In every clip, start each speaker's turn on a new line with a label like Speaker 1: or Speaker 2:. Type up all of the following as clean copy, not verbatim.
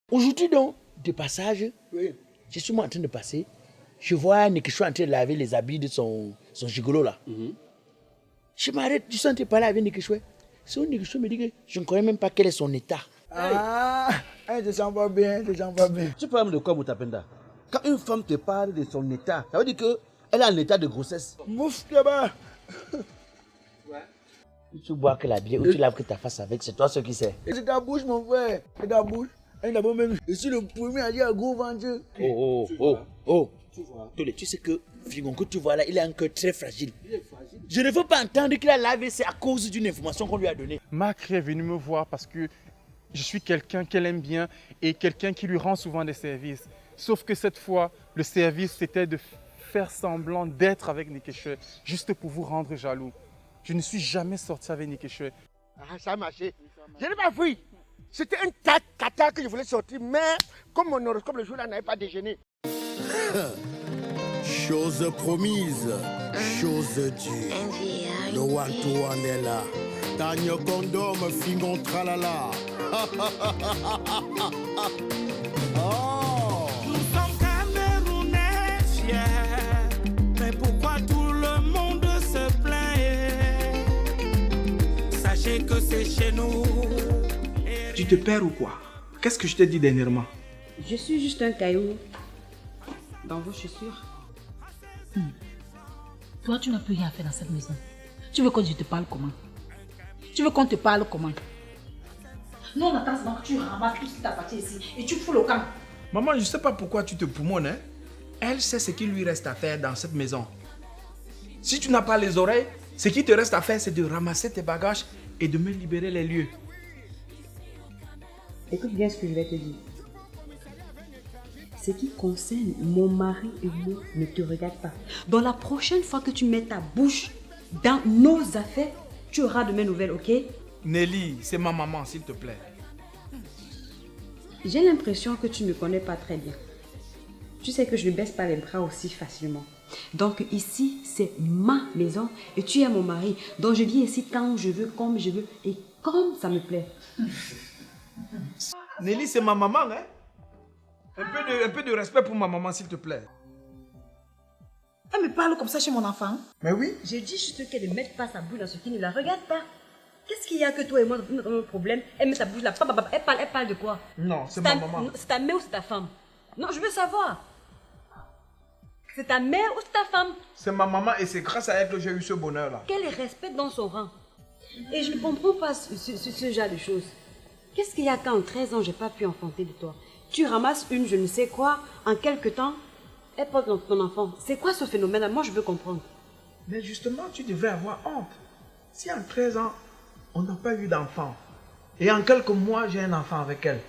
Speaker 1: Aujourd'hui donc, de passage, oui. Je suis en train de passer, je vois Nikisho en train de laver les habits de son gigolo là. Je m'arrête, je suis en train de parler avec Nikisho. Si Nikisho me dit que je ne connais même pas quel est son état.
Speaker 2: Ah, je sens pas bien, je sens pas bien.
Speaker 3: Tu parles de quoi, Moutapenda? Quand une femme te parle de son état, ça veut dire qu'elle est en état de grossesse.
Speaker 2: Mouf là-bas.
Speaker 1: Tu bois que la bière ou tu laves que ta face avec, c'est toi ce qui sais.
Speaker 2: C'est ta bouche, mon frère, c'est ta bouche. Même, je suis le premier à dire à gros ventre.
Speaker 1: Oh. Tolé, tu sais que Figon que tu vois là, il a un cœur très fragile. Je ne veux pas entendre qu'il a lavé, c'est à cause d'une information qu'on lui a donnée.
Speaker 4: Marc est venu me voir parce que je suis quelqu'un qu'elle aime bien et quelqu'un qui lui rend souvent des services. Sauf que cette fois, le service, c'était de faire semblant d'être avec Nikeshe, juste pour vous rendre jaloux. Je ne suis jamais sorti avec Nikeshe.
Speaker 5: Ah, ça a marché. Je n'ai pas fui. C'était un tas de caca que je voulais sortir, mais comme mon horoscope le jour-là n'avait pas déjeuné.
Speaker 6: Chose promise, chose due. Le one-to-one est là. Tagno condom, fingon tralala. Oh.
Speaker 7: Nous sommes Camerounais fiers, mais pourquoi tout le monde se plaint? Sachez que c'est chez nous.
Speaker 8: Tu te perds ou quoi? Qu'est-ce que je t'ai dit dernièrement?
Speaker 9: Je suis juste un caillou dans vos chaussures.
Speaker 10: Toi, tu n'as plus rien à faire dans cette maison. Tu veux que je te parle comment? Tu veux qu'on te parle comment? Nous, on attend seulement que tu ramasses tout ce qui t'appartient ici et tu fous le camp.
Speaker 8: Maman, je ne sais pas pourquoi tu te poumonnes, hein? Elle sait ce qu'il lui reste à faire dans cette maison. Si tu n'as pas les oreilles, ce qui te reste à faire, c'est de ramasser tes bagages et de me libérer les lieux.
Speaker 9: Écoute bien ce que je vais te dire. Ce qui concerne mon mari et moi ne te regarde pas. Donc la prochaine fois que tu mets ta bouche dans nos affaires, tu auras de mes nouvelles, ok?
Speaker 8: Nelly, c'est ma maman, s'il te plaît.
Speaker 9: J'ai l'impression que tu ne me connais pas très bien. Tu sais que je ne baisse pas les bras aussi facilement. Donc ici, c'est ma maison et tu es mon mari. Donc je viens ici quand je veux, comme je veux et comme ça me plaît.
Speaker 8: Nelly, c'est ma maman, hein? Un peu de respect pour ma maman, s'il te plaît.
Speaker 10: Elle me parle comme ça chez mon enfant.
Speaker 8: Mais oui.
Speaker 9: Je dis juste qu'elle ne mette pas sa bouche dans ce qui ne la regarde pas. Qu'est-ce qu'il y a que toi et moi, notre problème? Elle met sa bouche là, elle parle de quoi?
Speaker 8: Non, c'est ma maman.
Speaker 9: C'est ta mère ou c'est ta femme? Non, je veux savoir. C'est ta mère ou c'est ta femme?
Speaker 8: C'est ma maman et c'est grâce à elle que j'ai eu ce bonheur-là.
Speaker 9: Qu'elle respecte dans son rang. Et je ne comprends pas ce genre de choses. Qu'est-ce qu'il y a qu'en 13 ans, je n'ai pas pu enfanter de toi? Tu ramasses une je ne sais quoi, en quelque temps, elle porte ton enfant. C'est quoi ce phénomène-là? Moi, je veux comprendre.
Speaker 8: Mais justement, tu devrais avoir honte. Si en 13 ans, on n'a pas eu d'enfant, et en quelques mois, j'ai un enfant avec elle,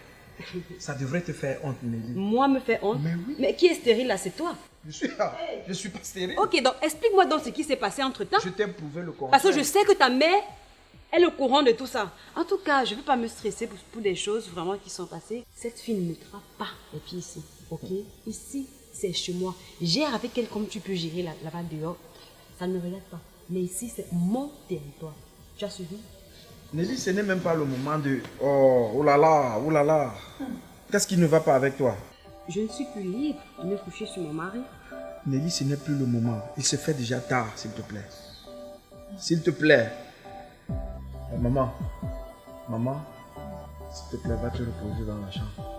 Speaker 8: ça devrait te faire honte, Nelly.
Speaker 9: Moi, me faire honte?
Speaker 8: Mais oui.
Speaker 9: Mais qui est stérile là? C'est toi?
Speaker 8: Je suis pas stérile.
Speaker 9: Ok, donc explique-moi donc ce qui s'est passé entre-temps.
Speaker 8: Je t'ai prouvé le contraire.
Speaker 9: Parce que je sais que ta mère, elle est au courant de tout ça. En tout cas, je ne veux pas me stresser pour des choses vraiment qui sont passées. Cette fille ne mettra pas les pieds ici, ok? Ici, c'est chez moi. Gère avec elle comme tu peux gérer là-bas dehors. Ça ne me regarde pas. Mais ici, c'est mon territoire. Tu as suivi?
Speaker 8: Nelly, ce n'est même pas le moment de... Oh là là, oh là là. Qu'est-ce qui ne va pas avec toi?
Speaker 9: Je ne suis plus libre de me coucher sur mon mari.
Speaker 8: Nelly, ce n'est plus le moment. Il se fait déjà tard, s'il te plaît. S'il te plaît. Maman, s'il te plaît, va te reposer dans la chambre.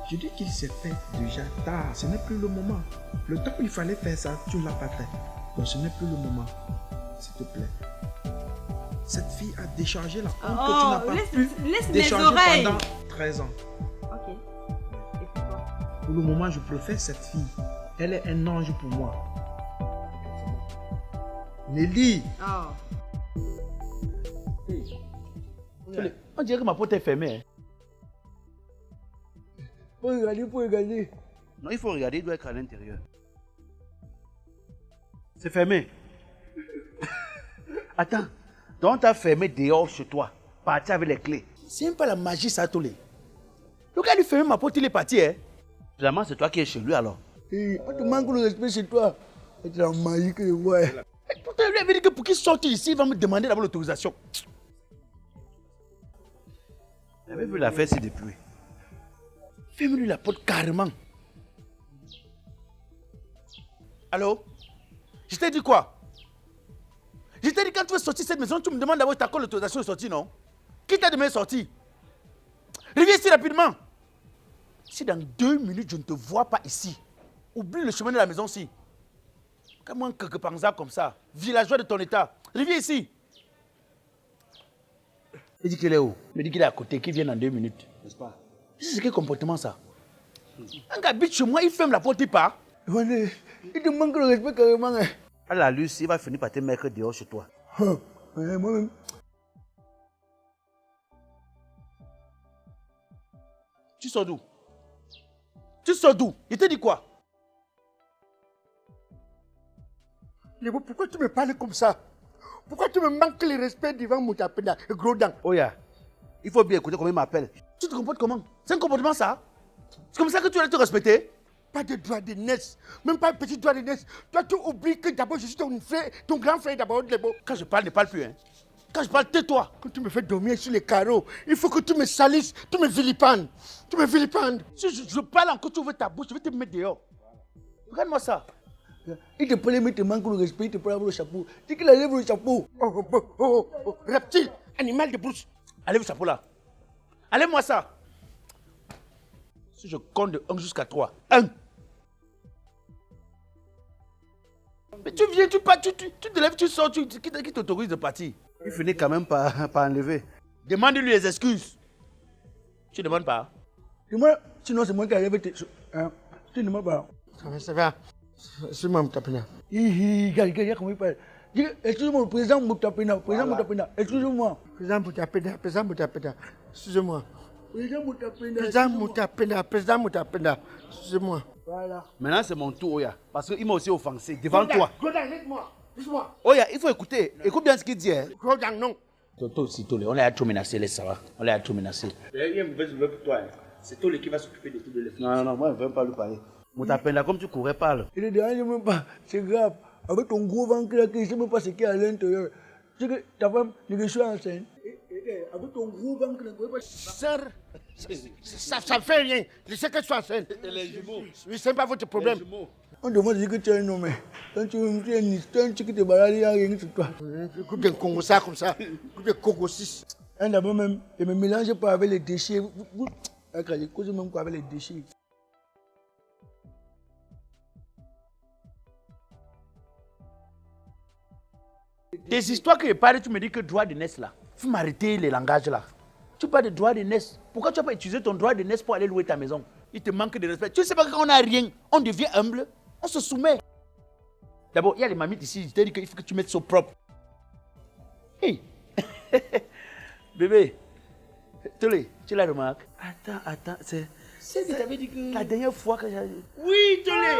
Speaker 8: Je dis qu'il s'est fait déjà tard, ce n'est plus le moment. Le temps où il fallait faire ça, tu ne l'as pas fait. Donc ce n'est plus le moment. S'il te plaît. Cette fille a déchargé la honte que tu n'as pas pu décharger pendant 13 ans.
Speaker 9: Ok. Et pourquoi?
Speaker 8: Pour le moment, je préfère cette fille. Elle est un ange pour moi. Nelly!
Speaker 9: Oh.
Speaker 1: On dirait que ma porte est fermée.
Speaker 2: Faut regarder.
Speaker 3: Non, il faut regarder, il doit être à l'intérieur.
Speaker 1: C'est fermé. Attends, donc tu as fermé dehors chez toi, parti avec les clés. C'est même pas la magie, ça, Tolé. Le gars lui ferme ma porte, il est parti, hein.
Speaker 3: Finalement, c'est toi qui es chez lui alors.
Speaker 2: Et on te manque le respect chez toi. C'est la magie que je vois.
Speaker 1: Pourtant, lui avait dit que pour qu'il sorte ici, il va me demander d'abord l'autorisation.
Speaker 3: J'avais vu la fête, c'est depuis.
Speaker 1: Ferme-lui la porte carrément. Allô? Je t'ai dit quoi? Je t'ai dit quand tu veux sortir de cette maison, tu me demandes d'abord ta l'autorisation de sortir, non? Qui t'a demandé de sortir? Reviens ici rapidement. Si dans 2 minutes, je ne te vois pas ici, oublie le chemin de la maison ici. Comment quelque panza comme ça, villageois de ton état, reviens ici. Il dit qu'il est où? Il me dit qu'il est à côté, qu'il vient dans 2 minutes.
Speaker 3: N'est-ce pas?
Speaker 1: C'est quel comportement ça? Un gars habite chez moi, il ferme la porte, il part.
Speaker 2: Il te manque le respect carrément.
Speaker 3: À la luce, il va finir par te mettre dehors chez toi.
Speaker 2: Moi-même.
Speaker 1: Tu sors d'où? Tu sors d'où? Il t'a dit quoi?
Speaker 5: Lébo, pourquoi tu me parles comme ça? Pourquoi tu me manques le respect devant Moutapenda, gros dent?
Speaker 3: Oya, il faut bien écouter comment il m'appelle.
Speaker 1: Tu te comportes comment? C'est un comportement ça? C'est comme ça que tu dois te respecter?
Speaker 5: Pas de droit de naissance, même pas un petit droit de naissance. Toi, tu oublies que d'abord je suis ton frère, ton grand frère d'abord, Lébo.
Speaker 1: Quand je parle, ne parle plus. Hein? Quand je parle, tais-toi.
Speaker 5: Quand tu me fais dormir sur les carreaux, il faut que tu me salisses, tu me vilipendes. Tu me vilipendes.
Speaker 1: Si je parle encore, tu ouvres ta bouche, je vais te mettre dehors. Regarde-moi ça.
Speaker 2: Il te parlait, mais il te manque le respect, il te parle le chapeau. Dis qu'il enlève le chapeau.
Speaker 5: Oh, reptile, animal de brousse.
Speaker 1: Enlève le chapeau là. Enlève-moi ça. Si je compte de 1 jusqu'à 3. 1. Mais tu viens, tu pars, tu te lèves, tu sors, qui t'autorise de partir?
Speaker 3: Il finit quand même par enlever.
Speaker 1: Demande-lui les excuses. Tu ne demandes pas?
Speaker 2: Dis-moi, sinon c'est moi qui arrive. Tu ne demandes pas.
Speaker 5: Ça va. C'est moi, Moutapenda.
Speaker 2: Regarde comment il parle. Excusez-moi, le président Moutapenda. Président Moutapenda, excusez-moi.
Speaker 5: Président Moutapenda, excusez-moi.
Speaker 2: Président Moutapenda.
Speaker 5: Président Moutapenda, président Moutapenda, excusez-moi.
Speaker 2: Voilà.
Speaker 3: Maintenant, c'est mon tour, Oya. Parce qu'il m'a aussi offensé devant toi.
Speaker 5: Godan, laisse-moi. Laisse-moi.
Speaker 3: Oya, il faut écouter. Écoute bien ce qu'il dit. Hein.
Speaker 5: Godan, non.
Speaker 1: Toto aussi, Tolé, on l'a trop menacé, laisse ça va. On l'a trop menacé.
Speaker 3: Il y a une mauvaise nouvelle pour toi. Hein. C'est Tolé qui va s'occuper de tout de l'effet. Non, moi je ne veux pas lui parler. Moutapenda, comme tu courais, parle.
Speaker 2: Il ne dérange même pas, c'est grave. Avec ton gros ventre là, je ne sais même pas ce qu'il y a à l'intérieur. Tu sais que ta femme, je suis enceinte. Avec ton gros ventre là, je ne sais pas.
Speaker 5: Sœur, ça ne fait rien. Je sais que tu es enceinte.
Speaker 3: Et les jumeaux.
Speaker 5: Oui, ce n'est pas votre problème.
Speaker 2: On demande de dire que tu es un homme. Quand tu es un histoire, tu te balades, il n'y a rien sur toi.
Speaker 5: Écoute bien Congo ça comme ça. Écoute bien Congo 6.
Speaker 2: D'abord même, je ne me mélange pas avec les déchets. Je cause même quoi avec les déchets.
Speaker 1: Des histoires que je parle, tu me dis que droit de naissance là. Il faut m'arrêter les langages là. Tu parles de droit de naissance. Pourquoi tu n'as pas utilisé ton droit de naissance pour aller louer ta maison? Il te manque de respect. Tu ne sais pas que quand on n'a rien, on devient humble, on se soumet. D'abord, il y a les mamites ici, je t'ai dit qu'il faut que tu mettes ça propre. Hey! Bébé, Tolé, tu la remarques?
Speaker 3: Attends, c'est
Speaker 1: que tu avais dit que...
Speaker 3: la dernière fois que j'ai...
Speaker 1: Oui, Tolé!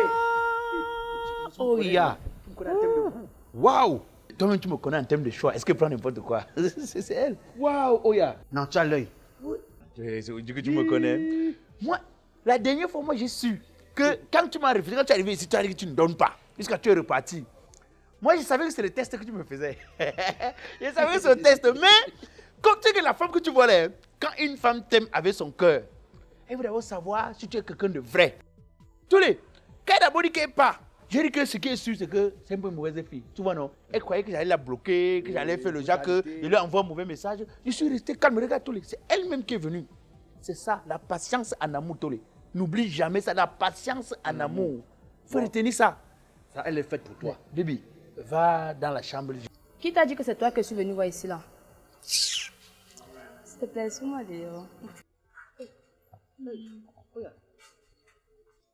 Speaker 3: Oh, ya! Waouh!
Speaker 1: Toi-même, tu me connais en termes de choix. Est-ce que prends n'importe quoi? C'est elle.
Speaker 3: Waouh, Oya! Non, tu as l'œil.
Speaker 1: Oui. C'est que tu me connais. Moi, la dernière fois, moi, j'ai su que quand tu m'as réfléchi, quand tu es arrivé ici, tu as dit que tu ne donnes pas, puisque tu es reparti. Moi, je savais que c'est le test que tu me faisais. Je savais que c'est le test. Mais, comme tu sais que la femme que tu vois là, quand une femme t'aime avec son cœur, elle veut d'abord savoir si tu es quelqu'un de vrai. Tous les, quand elle a d'abord dit qu'elle part, j'ai dit que ce qui est sûr, c'est que c'est un peu une mauvaise fille. Tu vois, non? Elle croyait que j'allais la bloquer, que j'allais faire le genre, que je lui envoie un mauvais message. Je suis resté calme. Regarde, Tolé, c'est elle-même qui est venue. C'est ça, la patience en amour, Tolé. N'oublie jamais ça, la patience en amour. Il faut retenir ça.
Speaker 3: Ça, elle est faite pour toi.
Speaker 1: Baby, va dans la chambre.
Speaker 11: Qui t'a dit que c'est toi que je suis venu voir ici, là? S'il te plaît, suis-moi dehors.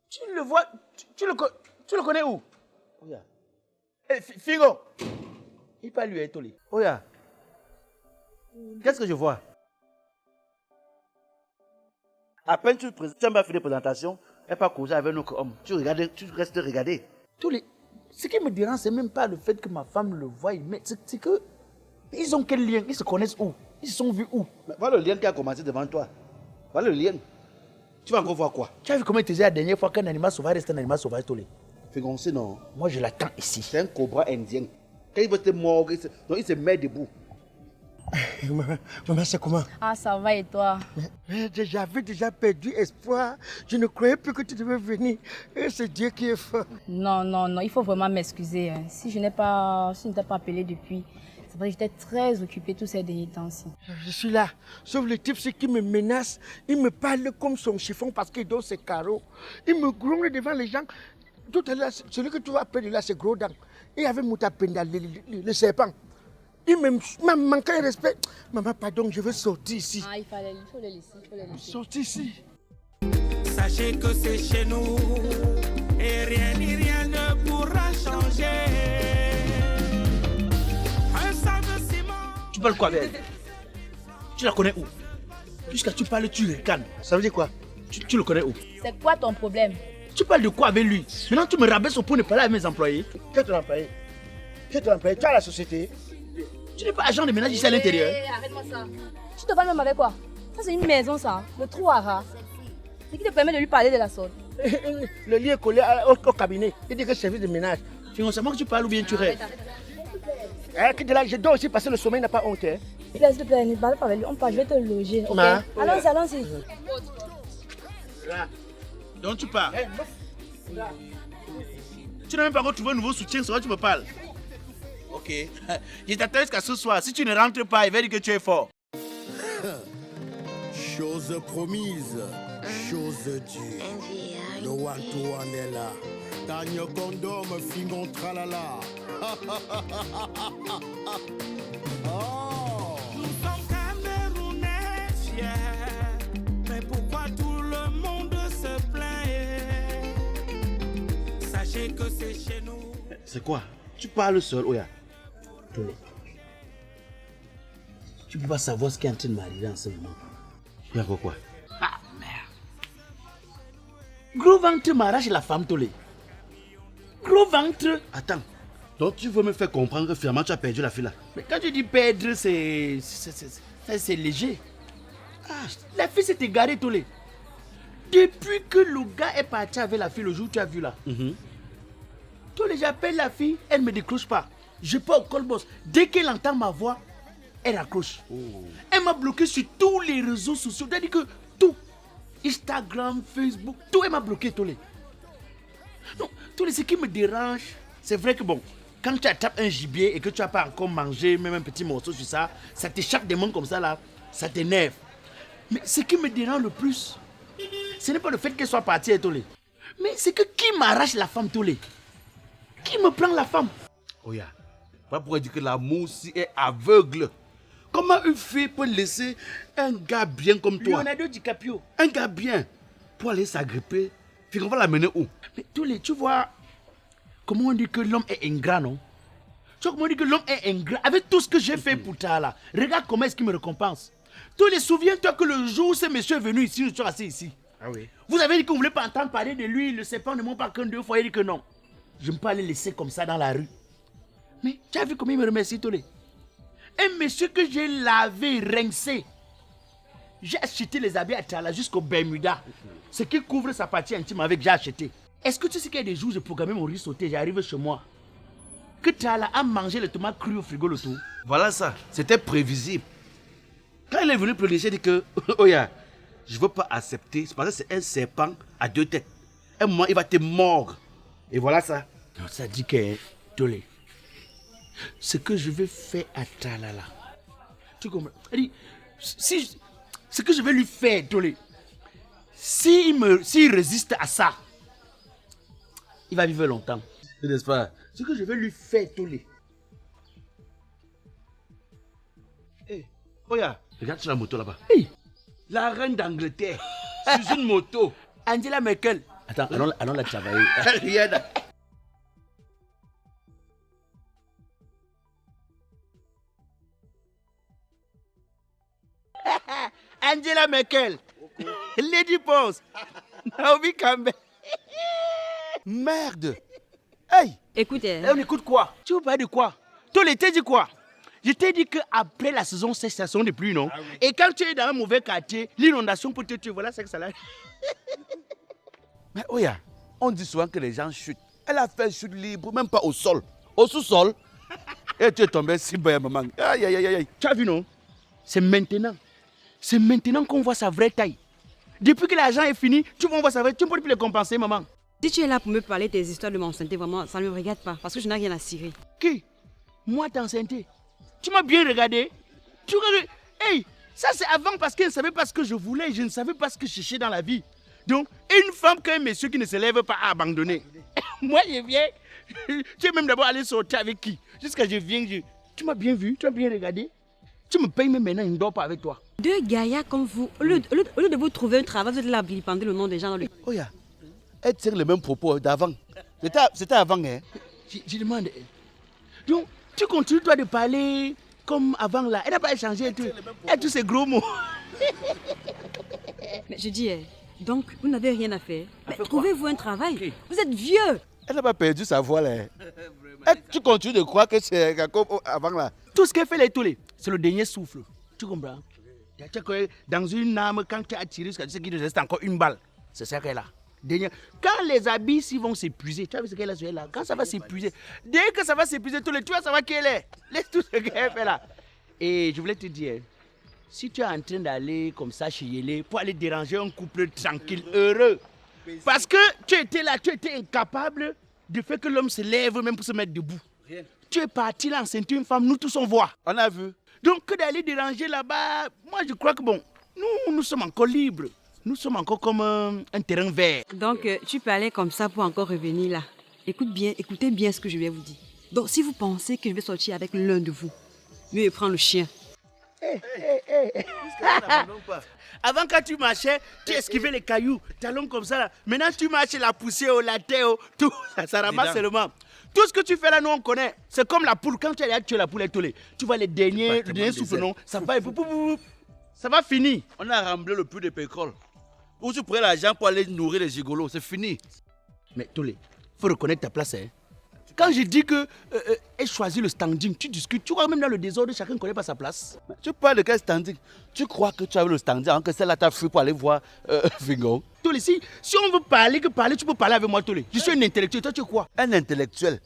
Speaker 1: Tu le vois, tu le connais où? Oya. Hey, Figo, il parle lui, Tolé.
Speaker 3: Oya, qu'est-ce que je vois? À peine tu n'as pas fait de présentation, elle pas causé avec notre homme. Tu restes regarder.
Speaker 1: Tolé, ce qui me dérange, c'est même pas le fait que ma femme le voie, mais c'est que ils ont quel lien? Ils se connaissent où? Ils se sont vus où?
Speaker 3: Mais voilà le lien qui a commencé devant toi. Voilà le lien. Tu vas encore voir quoi?
Speaker 1: Tu as vu comment il te disait la dernière fois qu'un animal sauvage reste un animal sauvage, Tolé?
Speaker 3: Fégoncé, non.
Speaker 1: Moi, je l'attends ici.
Speaker 3: C'est un cobra indien. Quand il veut te mordre, il se met debout.
Speaker 5: Maman, c'est comment?
Speaker 11: Ah, ça va et toi?
Speaker 5: J'avais déjà perdu espoir. Je ne croyais plus que tu devais venir. Et c'est Dieu qui est fort.
Speaker 11: Non, il faut vraiment m'excuser. Hein. Si je ne t'ai pas appelé depuis, c'est vrai que j'étais très occupée tous ces derniers temps-ci.
Speaker 5: Je suis là. Sauf le type qui me menace. Il me parle comme son chiffon parce qu'il donne ses carreaux. Il me gronde devant les gens. Tout à l'heure, celui que tu vas appeler là, c'est Gros Dang. Il avait Moutapenda, le serpent. Il m'a manqué de respect. Maman, pardon, je veux sortir ici.
Speaker 11: Ah, il faut le laisser.
Speaker 5: Sortir ici.
Speaker 7: Sachez que c'est chez nous et rien ni rien ne pourra changer. Un sac de ciment.
Speaker 1: Tu parles quoi avec elle? Tu la connais où? Jusqu'à tu parles, tu ricanes.
Speaker 5: Ça veut dire quoi?
Speaker 1: Tu le connais où?
Speaker 11: C'est quoi ton problème?
Speaker 1: Tu parles de quoi avec lui? Maintenant, tu me rabaisses au point de parler avec mes employés.
Speaker 5: Qui est ton employé? Tu as la société?
Speaker 1: Tu n'es pas agent de ménage ici à l'intérieur.
Speaker 11: Arrête-moi ça. Tu te parles même avec quoi? Ça, c'est une maison, ça. Le trou à rat. C'est qui te permet de lui parler de la sorte?
Speaker 5: Le lit est collé au cabinet. Il dit que c'est service de ménage.
Speaker 1: C'est moi que tu parles ou bien tu rêves?
Speaker 5: Je dois aussi passer le sommeil, n'a pas honte. Hein?
Speaker 11: S'il te plaît, ne parle pas avec lui. Je vais te loger. Okay? Allons-y.
Speaker 1: Donc tu pars. Tu n'as même pas encore trouvé un nouveau soutien, sur quoi tu me parles? Ok. Je t'attends jusqu'à ce soir. Si tu ne rentres pas, il va dire que tu es fort.
Speaker 6: Chose promise, chose due. Le one-to-one est là. Tagno condom, fingon tralala. Oh.
Speaker 7: Nous sommes Camerounais fiers, mais pourquoi tout le monde se plaint? Sachez que c'est chez nous.
Speaker 3: C'est quoi? Tu parles seul, Oya.
Speaker 1: Tolé. Tu peux pas savoir ce qui est en train de m'arriver en ce moment.
Speaker 3: Il y a quoi?
Speaker 1: Ah merde. Gros ventre m'arrache la femme, Tolé. Gros ventre.
Speaker 3: Attends. Donc tu veux me faire comprendre que finalement tu as perdu la fille là?
Speaker 1: Mais quand tu dis perdre, c'est léger. Ah, la fille s'est égarée, Tolé. Depuis que le gars est parti avec la fille le jour où tu as vu là. Tolé, j'appelle la fille, elle ne me décroche pas. Je pars au call boss. Dès qu'elle entend ma voix, elle raccroche. Elle m'a bloqué sur tous les réseaux sociaux. C'est-à-dire que tout. Instagram, Facebook, tout, elle m'a bloqué, Tolé. Non, Tolé, ce qui me dérange, c'est vrai que bon, quand tu attrapes un gibier et que tu n'as pas encore mangé même un petit morceau sur ça, ça t'échappe des mains comme ça là, ça t'énerve. Mais ce qui me dérange le plus, ce n'est pas le fait qu'elle soit partie, Tolé. Mais c'est que qui m'arrache la femme, Tolé? Qui me prend la femme?
Speaker 3: Oya, pas pour dire que l'amour aussi est aveugle. Comment une fille peut laisser un gars bien comme toi?
Speaker 1: Leonardo DiCaprio.
Speaker 3: Un gars bien pour aller s'agripper. Puis on va l'amener où?
Speaker 1: Mais Tolé, tu vois comment on dit que l'homme est ingrat, non? Tu vois comment on dit que l'homme est ingrat? Avec tout ce que j'ai fait pour toi là, regarde comment est-ce qu'il me récompense. Tolé, souviens-toi que le jour où ce monsieur est venu ici, je suis assis ici.
Speaker 3: Ah oui.
Speaker 1: Vous avez dit que vous ne voulez pas entendre parler de lui, le serpent ne ment pas qu'un 2 fois, il dit que non. Je ne peux pas le laisser comme ça dans la rue. Mais tu as vu comment il me remercie, Tolé? Un monsieur que j'ai lavé, rincé. J'ai acheté les habits à Tala jusqu'au Bermuda. Ce qui couvre sa partie intime avec j'ai acheté. Est-ce que tu sais qu'il y a des jours où j'ai programmé mon riz sauté, j'arrive chez moi, que Tala a mangé les tomates crues au frigo le tout?
Speaker 3: Voilà ça, c'était prévisible. Quand il est venu pleurer, j'ai dit que, Oya, je ne veux pas accepter, c'est parce que c'est un serpent à 2 têtes. Un moment, il va te mordre. Et voilà ça.
Speaker 1: Non, ça dit que, Tolé, ce que je vais faire à Talala, tu comprends? Ce que je vais lui faire, Tolé, s'il résiste à ça, il va vivre longtemps.
Speaker 3: N'est-ce pas?
Speaker 1: Ce que je vais lui faire, Tolé.
Speaker 3: Hey, Oya, regarde sur la moto là-bas.
Speaker 1: Hey.
Speaker 3: La reine d'Angleterre, sur une moto.
Speaker 1: Angela Merkel. Attends, allons la travailler.
Speaker 3: Rien.
Speaker 1: Angela Merkel. Lady Boss. Naomi Campbell.
Speaker 3: Merde. Hey.
Speaker 9: Écoutez.
Speaker 1: On écoute quoi? Tu veux parler de quoi? Tolé, t'as dit quoi? Je t'ai dit qu'après la saison, c'est saison de pluie, non? Ah oui. Et quand tu es dans un mauvais quartier, l'inondation peut te tuer. Voilà ce que ça a.
Speaker 3: Mais Oya, on dit souvent que les gens chutent. Elle a fait chute libre, même pas au sol. Au sous-sol. Et tu es tombé si bas, maman. Aïe, aïe, aïe, aïe.
Speaker 1: Tu as vu, non? C'est maintenant. C'est maintenant qu'on voit sa vraie taille. Depuis que l'argent est fini, tu vas voir sa vraie. Tu ne peux plus le compenser, maman.
Speaker 9: Si tu es là pour me parler des histoires de mon santé, vraiment, ça ne me regarde pas. Parce que je n'ai rien à cirer.
Speaker 1: Qui? Moi, t'enceinte. Tu m'as bien regardé. Tu regardes. Hey, ça c'est avant parce qu'elle ne savait pas ce que je voulais. Je ne savais pas ce que je cherchais dans la vie. Donc, une femme qu'un monsieur qui ne se lève pas à abandonner. Moi, je viens. Tu es même d'abord allé sortir avec qui? Jusqu'à je viens. Tu m'as bien vu, tu as bien regardé. Tu me payes même maintenant, je ne dors pas avec toi.
Speaker 9: Deux gaillards comme vous, au lieu de vous trouver un travail, vous êtes là à vilipender le nom des gens dans le...
Speaker 3: Oya, elle tire les mêmes propos d'avant. C'était avant, hein?
Speaker 1: Je demande. Donc, tu continues toi de parler comme avant là. Elle n'a pas échangé et tout. Et tous ces gros mots.
Speaker 9: Mais je dis, donc, vous n'avez rien à faire. Mais trouvez-vous un travail. Vous êtes vieux.
Speaker 3: Elle n'a pas perdu sa voix là. Tu continues de croire que c'est comme avant là.
Speaker 1: Tout ce qu'elle fait, les toulés, c'est le dernier souffle. Tu comprends? Dans une âme, quand tu as tiré, tu sais qu'il reste encore une balle. C'est ça qu'elle a. Quand les habits s'y vont s'épuiser, tu as vu ce qu'elle a sur elle là? Quand ça va s'épuiser, dès que ça va s'épuiser, tu vas savoir qui elle est. Laisse tout ce qu'elle fait là. Et je voulais te dire, si tu es en train d'aller comme ça chez Yélé pour aller déranger un couple tranquille, heureux, parce que tu étais là, tu étais incapable de faire que l'homme se lève même pour se mettre debout. Rien. Tu es parti là enceinte une femme, nous tous on voit.
Speaker 3: On a vu.
Speaker 1: Donc que d'aller déranger là-bas, moi je crois que bon, nous sommes encore libres. Nous sommes encore comme un terrain vert.
Speaker 9: Donc tu peux aller comme ça pour encore revenir là. Écoutez bien ce que je vais vous dire. Donc si vous pensez que je vais sortir avec l'un de vous, mieux prendre le chien.
Speaker 1: Avant quand tu marchais, tu esquivais les cailloux, talons comme ça là. Maintenant tu marches la poussière, la terre, tout, ça ramasse seulement. Tout ce que tu fais là, nous on connaît. C'est comme la poule. Quand tu es là, tu es la poule étoilée. Tu vois le dernier souffle, non? Ça va, ça va finir.
Speaker 3: On a remblé le puits de pétrole. Où tu prends l'argent pour aller nourrir les gigolos, c'est fini.
Speaker 1: Mais Tolé, il faut reconnaître ta place. Hein. Quand je dis que elle choisit le standing, tu discutes, tu vois même dans le désordre, chacun ne connaît pas sa place.
Speaker 3: Tu parles de quel standing? Tu crois que tu as le standing alors que celle-là t'a fui pour aller voir Fingon?
Speaker 1: Tolé, si on veut parler, tu peux parler avec moi, Tolé. Je suis un intellectuel, toi tu es quoi?
Speaker 3: Un intellectuel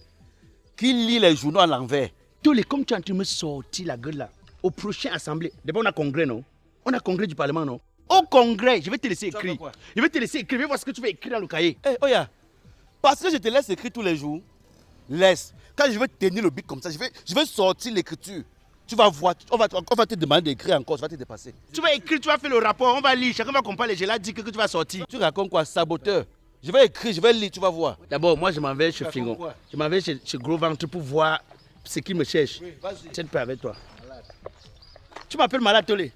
Speaker 3: qui lit les journaux à l'envers.
Speaker 1: Tolé, comme tu es en train de me sortir la gueule là, au prochain assemblée, d'abord on a congrès, non? On a congrès du Parlement, non? Au congrès, je vais te laisser écrire. Je vais te laisser écrire, viens voir ce que tu vas écrire dans le cahier.
Speaker 3: Eh, Oya, parce que je te laisse écrire tous les jours, laisse. Quand je vais tenir le bic comme ça, je vais sortir l'écriture. Tu vas voir, on va te demander d'écrire encore, tu vas te dépasser.
Speaker 1: Tu vas écrire, tu vas faire le rapport, on va lire, chacun va comparer, je l'ai dit que tu vas sortir.
Speaker 3: Tu racontes quoi, saboteur? Je vais écrire, je vais lire, tu vas voir.
Speaker 1: D'abord, moi je m'en vais chez Fingon. Je m'en vais chez Gros Ventre pour voir ce qu'il me cherche. Oui, tiens de paix avec toi. Malade. Tu m'appelles malade, Tolé?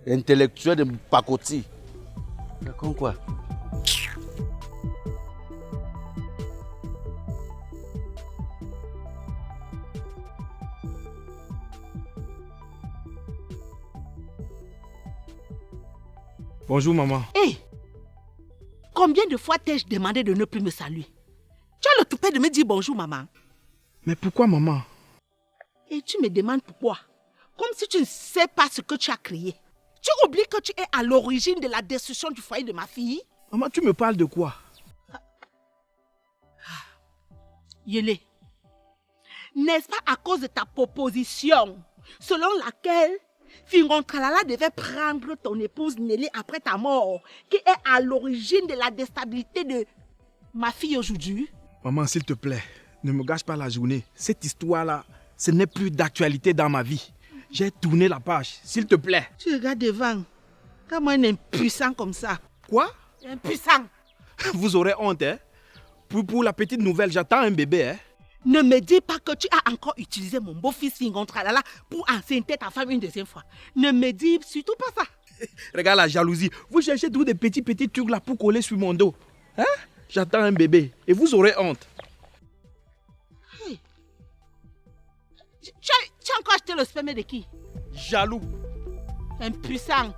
Speaker 3: Intellectuel de pacotille. Raconte quoi?
Speaker 8: Bonjour maman.
Speaker 10: Hé, combien de fois t'ai-je demandé de ne plus me saluer? Tu as le toupet de me dire bonjour maman.
Speaker 8: Mais pourquoi maman?
Speaker 10: Et tu me demandes pourquoi? Comme si tu ne sais pas ce que tu as créé. Tu oublies que tu es à l'origine de la destruction du foyer de ma fille?
Speaker 8: Maman, tu me parles de quoi?
Speaker 10: Yélé, n'est-ce pas à cause de ta proposition selon laquelle Fingon Tralala devait prendre ton épouse Nelly après ta mort qui est à l'origine de la déstabilité de ma fille aujourd'hui?
Speaker 8: Maman, s'il te plaît, ne me gâche pas la journée. Cette histoire-là, ce n'est plus d'actualité dans ma vie. J'ai tourné la page, s'il te plaît.
Speaker 10: Tu regardes devant, comme un impuissant comme ça.
Speaker 8: Quoi?
Speaker 10: Impuissant.
Speaker 8: Vous aurez honte, hein? Pour la petite nouvelle, j'attends un bébé, hein?
Speaker 10: Ne me dis pas que tu as encore utilisé mon beau-fils Fingon Tralala pour enceinte ta femme une deuxième fois. Ne me dis surtout pas ça.
Speaker 8: Regarde la jalousie. Vous cherchez tous des petits trucs là pour coller sur mon dos. Hein? J'attends un bébé et vous aurez honte.
Speaker 10: Hey. Tu as encore acheté le sperme de qui?
Speaker 8: Jaloux.
Speaker 10: Impuissant.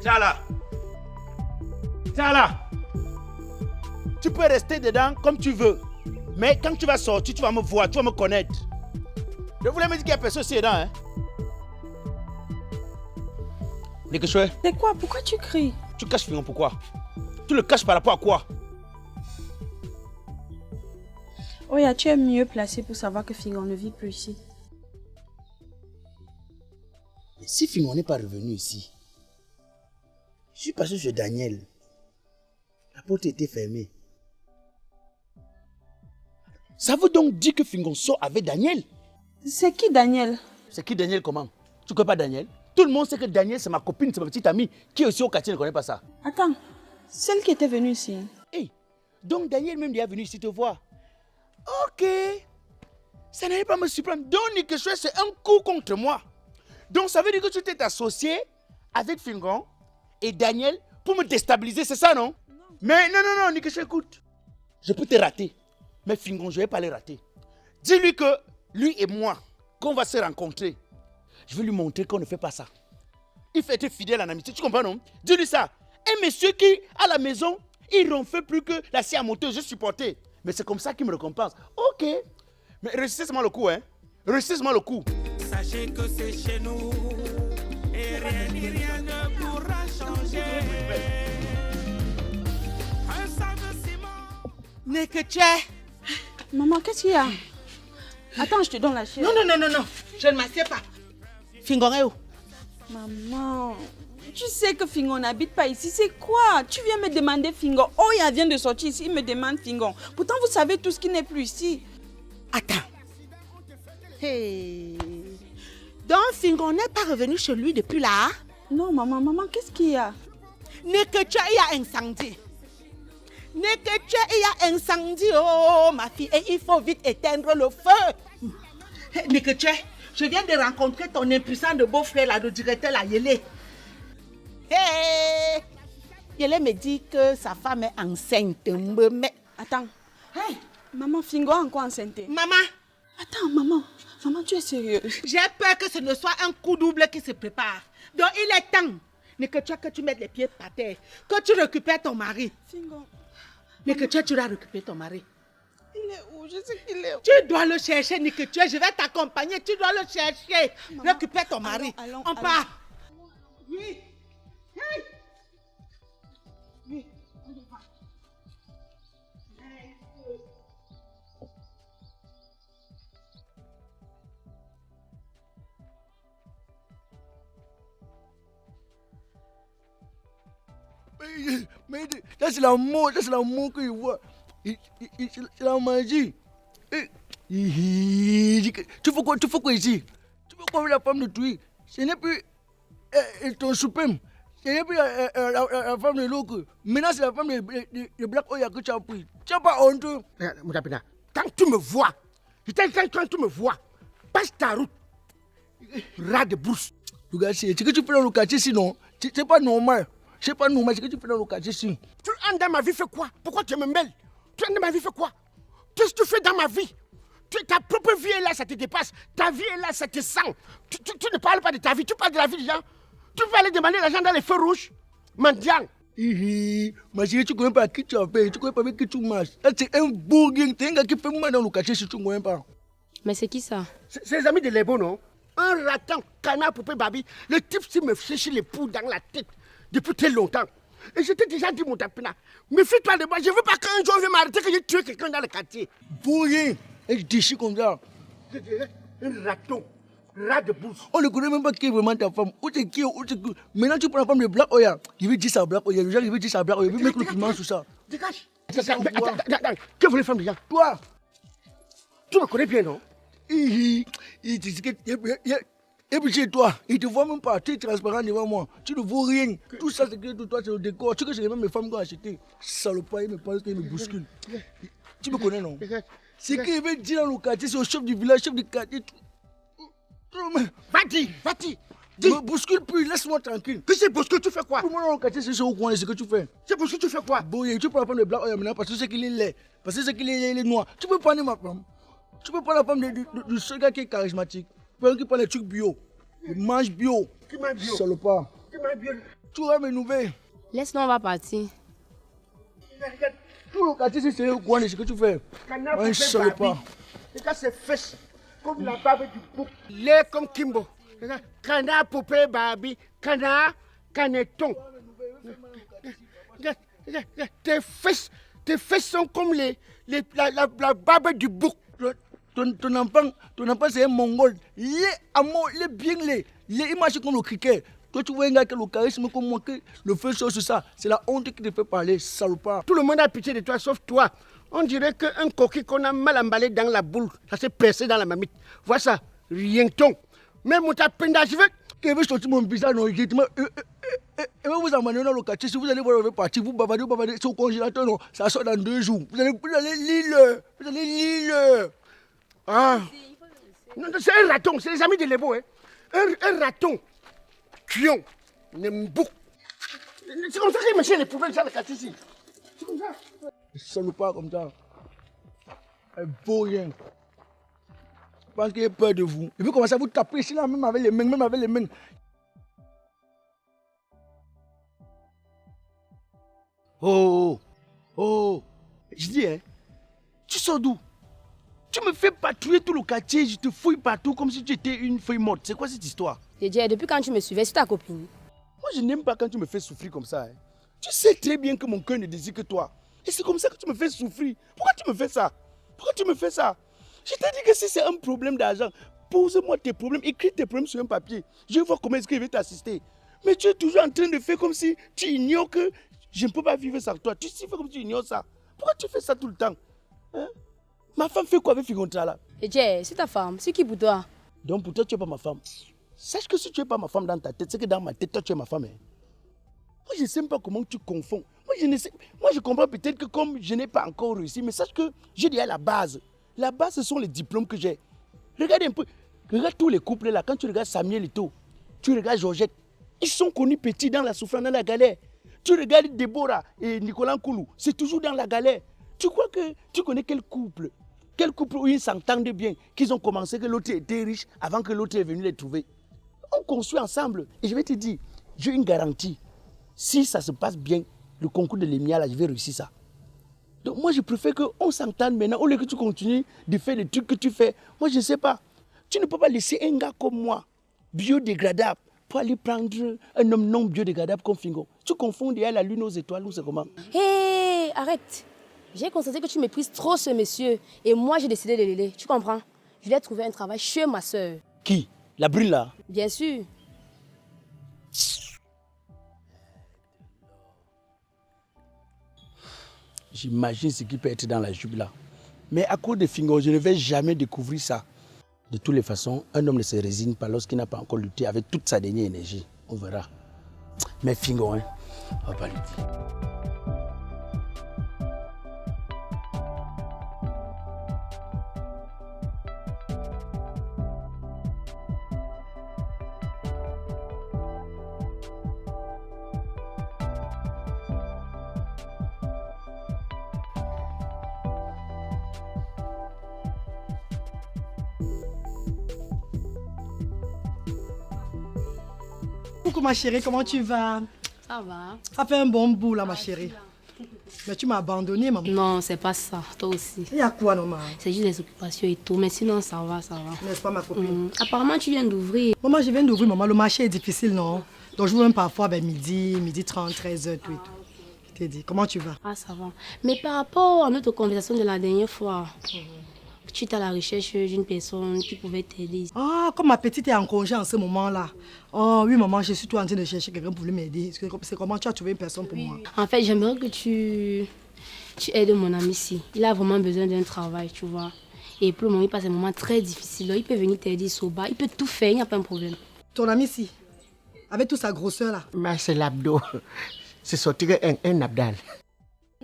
Speaker 3: Tiens là.
Speaker 1: Tiens là. Tu peux rester dedans comme tu veux. Mais quand tu vas sortir, tu vas me voir, tu vas me connaître. Je voulais me dire qu'il y a personne ici dedans. Hein? Nekechoué.
Speaker 9: C'est quoi? Pourquoi tu cries?
Speaker 1: Tu caches Fingon, pourquoi? Tu le caches par rapport à quoi?
Speaker 9: Oya, tu es mieux placé pour savoir que Fingon ne vit plus ici.
Speaker 1: Mais si Fingon n'est pas revenu ici, je suis passé chez Daniel. La porte était fermée. Ça veut donc dire que Fingon sort avec Daniel?
Speaker 9: C'est qui Daniel?
Speaker 1: C'est qui Daniel comment? Tu ne connais pas Daniel? Tout le monde sait que Daniel c'est ma copine, c'est ma petite amie qui est aussi au quartier, ne connaît pas ça.
Speaker 9: Attends, celle qui était venue ici.
Speaker 1: Hey, donc Daniel même est venu ici te voir. Ok. Ça n'allait pas me surprendre. Donc Nekechoué c'est un coup contre moi. Donc ça veut dire que tu t'es associé avec Fingon et Daniel pour me déstabiliser, c'est ça non? Mais non, Nekechoué écoute. Je peux te rater. Mais Fingon, je ne vais pas le rater. Dis-lui que lui et moi, qu'on va se rencontrer. Je vais lui montrer qu'on ne fait pas ça. Il fait être fidèle en amitié, tu comprends non? Dis-lui ça. Un monsieur qui, à la maison, il ronfle plus que la scie à moteur, je supportais. Mais c'est comme ça qu'il me récompense. Ok. Mais réussissez-moi le coup, hein. Réussissez-moi le coup.
Speaker 7: Sachez que c'est chez nous. Et rien ne pourra changer. Un sable ciment.
Speaker 10: Nekechoué.
Speaker 9: Maman, qu'est-ce qu'il y a? Attends, je te donne la chaise.
Speaker 10: Non, je ne m'assieds pas. Fingon est où?
Speaker 9: Maman, tu sais que Fingon n'habite pas ici, c'est quoi? Tu viens me demander Fingon. Oya vient de sortir ici, il me demande Fingon. Pourtant, vous savez tout ce qui n'est plus ici.
Speaker 10: Attends. Hey. Donc, Fingon n'est pas revenu chez lui depuis là?
Speaker 9: Non, maman, qu'est-ce qu'il y a?
Speaker 10: Nekechoué, il y a incendie. Nekechoué, il y a incendie, oh ma fille, et il faut vite éteindre le feu. Hey, Nekechoué, je viens de rencontrer ton impuissant de beau-frère, là, le directeur, là, Yélé. Hey! Yélé me dit que sa femme est enceinte, mais...
Speaker 9: Attends. Hey! Maman, Fingon est encore enceinte.
Speaker 10: Maman!
Speaker 9: Attends, maman, tu es sérieuse?
Speaker 10: J'ai peur que ce ne soit un coup double qui se prépare. Donc, il est temps, Nekechoué, que tu mettes les pieds par terre, que tu récupères ton mari.
Speaker 9: Fingon...
Speaker 10: Nekechoué, tu dois récupérer ton mari.
Speaker 9: Il est où? Je sais qu'il est où.
Speaker 10: Tu dois le chercher, Nekechoué. Je vais t'accompagner. Tu dois le chercher. Maman, récupère ton mari.
Speaker 9: Allons,
Speaker 10: on part. Oui.
Speaker 7: Hey.
Speaker 10: Oui.
Speaker 2: Mais ça c'est l'amour que je vois. C'est la magie. Tu fais quoi ici? Tu fais quoi avec la femme de Touy? Ce n'est plus ton suprême. Ce n'est plus la femme de l'autre. Maintenant c'est la femme de Black Oya que tu as pris. Tu n'as pas honte?
Speaker 5: Moutapena, quand tu me vois, quand tu me vois, passe ta route. Rat de brousse.
Speaker 2: Regarde, ce que tu fais dans le quartier sinon, c'est pas normal. C'est pas normal ce que tu fais dans le quartier sinon.
Speaker 5: Tu entres dans ma vie, fais quoi? Pourquoi tu me mêles? Tu entres dans ma vie, fais quoi? Qu'est-ce que tu fais dans ma vie? Ta propre vie est là, ça te dépasse. Ta vie est là, ça te sent. Tu ne parles pas de ta vie, tu parles de la vie des gens. Tu peux aller demander l'argent dans les feux rouges. Mendiant.
Speaker 2: Ma chérie, tu ne connais pas à qui tu as fait, tu ne connais pas avec qui tu marches. C'est un bourguin, c'est un gars qui fait mal dans le quartier si tu ne connais pas.
Speaker 11: Mais c'est qui ça?
Speaker 5: C'est les amis de Lebo, non? Un raton, canard, poupée, babi. Le type, s'il me cherche les poux dans la tête depuis très longtemps. Et je t'ai déjà dit, mon tapina, méfie-toi de moi. Je ne veux pas qu'un jour vienne m'arrêter que j'ai tué quelqu'un dans le quartier.
Speaker 2: Bourguin, et je déchire comme ça.
Speaker 5: Un raton, rat de bouche.
Speaker 2: On ne connaît même pas qui est vraiment ta femme. Où c'est qui? Maintenant, tu prends la femme de Black Oya. Je vais dire ça à Black Oya. Je vais dire ça à Black Oya. Je vais mettre le piment sur ça.
Speaker 5: Dégage. Attends. Que voulez femme déjà?
Speaker 2: Toi,
Speaker 5: tu me connais bien, non?
Speaker 2: Et puis chez toi, il te voit même pas, tu es transparent devant moi, tu ne vaux rien. Tout ça, c'est que toi, c'est le décor. Tu sais que c'est même mes femmes qui ont acheté. Salopard, il me parle, il me bouscule. Tu me connais, non? C'est qu'il veut dire dans le quartier, c'est au chef du village, chef du quartier.
Speaker 5: Va-t-y.
Speaker 2: Me bouscule plus, laisse-moi tranquille.
Speaker 5: Que c'est bouscule, tu fais quoi?
Speaker 2: Pour moi, dans le quartier, c'est au coin, c'est ce que tu fais.
Speaker 5: C'est bouscule, tu fais quoi?
Speaker 2: Boy, tu peux la femme de Black Oya maintenant parce que c'est qu'il est laid, parce que c'est qu'il est noir. Tu peux prendre ma femme. Tu peux prendre la femme de ce gars qui est charismatique. Qui prend les trucs bio. Il mange bio.
Speaker 5: Qui mange bio?
Speaker 2: Salopard.
Speaker 5: Qui mange bio?
Speaker 2: Tu vas me nouvelles.
Speaker 11: Laisse-nous, on va partir.
Speaker 2: Regarde, tout le quartier, c'est le coin de ce que tu fais.
Speaker 5: Un
Speaker 2: seul pas.
Speaker 5: Regarde ses fesses, comme la barbe du bouc. Lait comme Kimbo. Regarde, canard, poupée, Barbie, canard, caneton. Regarde, tes fesses sont comme la barbe du bouc.
Speaker 2: Ton enfant c'est un mongol. Il est bien laid. Il marche comme le cricket. Toi, tu vois un gars qui a le charisme comme moi, qui le fait sur ça. C'est la honte qui te fait parler, salopard.
Speaker 5: Tout le monde a pitié de toi, sauf toi. On dirait qu'un coquille qu'on a mal emballé dans la boule, ça s'est percé dans la mamite. Vois ça, rien ton. Même ta penda, je veux.
Speaker 2: Que veut sortir mon bizarre, non, et vous emmenez dans le quartier, si vous allez voir le parti, vous bavardez, c'est au congélateur, non, ça sort dans 2 jours. Vous allez lire.
Speaker 5: Ah. Non, c'est un raton, c'est les amis de Lebo, hein. Un raton. Cuion, Nembou. C'est comme ça qu'ils machine les poubelles dans le quartier ici. C'est comme ça.
Speaker 2: Ça ne pas comme ça. Elle vaut rien. Je pense qu'il a peur de vous. Il veut commencer à vous taper ici, là, même avec les mains, Oh, je dis, hein, tu sors d'où? Tu me fais patrouiller tout le quartier, je te fouille partout comme si tu étais une feuille morte. C'est quoi cette histoire?
Speaker 11: Dédé, depuis quand tu me suivais, c'est ta copine?
Speaker 2: Moi, je n'aime pas quand tu me fais souffrir comme ça. Hein. Tu sais très bien que mon cœur ne désire que toi. Et c'est comme ça que tu me fais souffrir. Pourquoi tu me fais ça? Je t'ai dit que si c'est un problème d'argent, pose-moi tes problèmes, écris tes problèmes sur un papier. Je vais voir comment est-ce que je vais t'assister. Mais tu es toujours en train de faire comme si tu ignores que je ne peux pas vivre sans toi. Tu sais, fais comme si tu ignores ça. Pourquoi tu fais ça tout le temps? Hein? Ma femme fait quoi avec Figontra là?
Speaker 11: Dédé, c'est ta femme. C'est qui pour toi?
Speaker 2: Donc pour toi, tu n'es pas ma femme. Sache que si tu n'es pas ma femme dans ta tête, c'est que dans ma tête, toi, tu es ma femme. Hein? Moi, je ne sais même pas comment tu confonds. Moi, je comprends peut-être que comme je n'ai pas encore réussi, mais sache que j'ai déjà la base. La base, ce sont les diplômes que j'ai. Regarde un peu. Regarde tous les couples là. Quand tu regardes Samuel Eto'o, tu regardes Georgette, ils sont connus petits dans la souffrance, dans la galère. Tu regardes Déborah et Nicolas Nkoulou, c'est toujours dans la galère. Tu crois que tu connais quel couple où ils s'entendent bien, qu'ils ont commencé, que l'autre était riche avant que l'autre est venu les trouver. On construit ensemble. Et je vais te dire, j'ai une garantie. Si ça se passe bien, le concours de l'EMIA, là, je vais réussir ça. Donc moi, je préfère qu'on s'entende maintenant, au lieu que tu continues de faire des trucs que tu fais. Moi, je ne sais pas. Tu ne peux pas laisser un gars comme moi, biodégradable, pour aller prendre un homme non biodégradable comme Fingo. Tu confonds déjà la lune aux étoiles ou c'est comment?
Speaker 11: Hé, arrête. J'ai constaté que tu méprises trop ce monsieur. Et moi, j'ai décidé de l'aider. Tu comprends? Je lui ai trouvé un travail chez ma soeur.
Speaker 2: Qui? La brune là?
Speaker 11: Bien sûr.
Speaker 1: J'imagine ce qui peut être dans la jupe là. Mais à cause de Fingo, je ne vais jamais découvrir ça. De toutes les façons, un homme ne se résigne pas lorsqu'il n'a pas encore lutté avec toute sa dernière énergie. On verra. Mais Fingo, hein, on va pas lui dire.
Speaker 12: Coucou ma chérie, comment tu vas?
Speaker 11: Ça va.
Speaker 12: Ça fait un bon bout là ma chérie. Mais tu m'as abandonné maman.
Speaker 11: Non, c'est pas ça, toi aussi.
Speaker 12: Il y a quoi maman?
Speaker 11: C'est juste des occupations et tout, mais sinon ça va, ça va.
Speaker 12: N'est-ce pas ma copine?
Speaker 11: Apparemment tu viens d'ouvrir.
Speaker 12: Maman, je viens d'ouvrir maman, le marché est difficile non? Donc je vous même parfois midi 30, 13h, tout. Je t'ai dit, comment tu vas?
Speaker 11: Ah ça va. Mais par rapport à notre conversation de la dernière fois, tu es à la recherche d'une personne qui pouvait t'aider.
Speaker 12: Ah, comme ma petite est en congé en ce moment-là. Oh oui maman, je suis tout en train de chercher quelqu'un pour m'aider. C'est comment tu as trouvé une personne pour moi?
Speaker 11: En fait, j'aimerais que tu aides mon ami ici. Il a vraiment besoin d'un travail, tu vois. Et pour le moment, il passe un moment très difficile. Il peut venir t'aider au bas, il peut tout faire, il n'y a pas de problème.
Speaker 12: Ton ami ici, avec toute sa grosseur là?
Speaker 5: Mais c'est l'abdo. C'est sortir un abdal.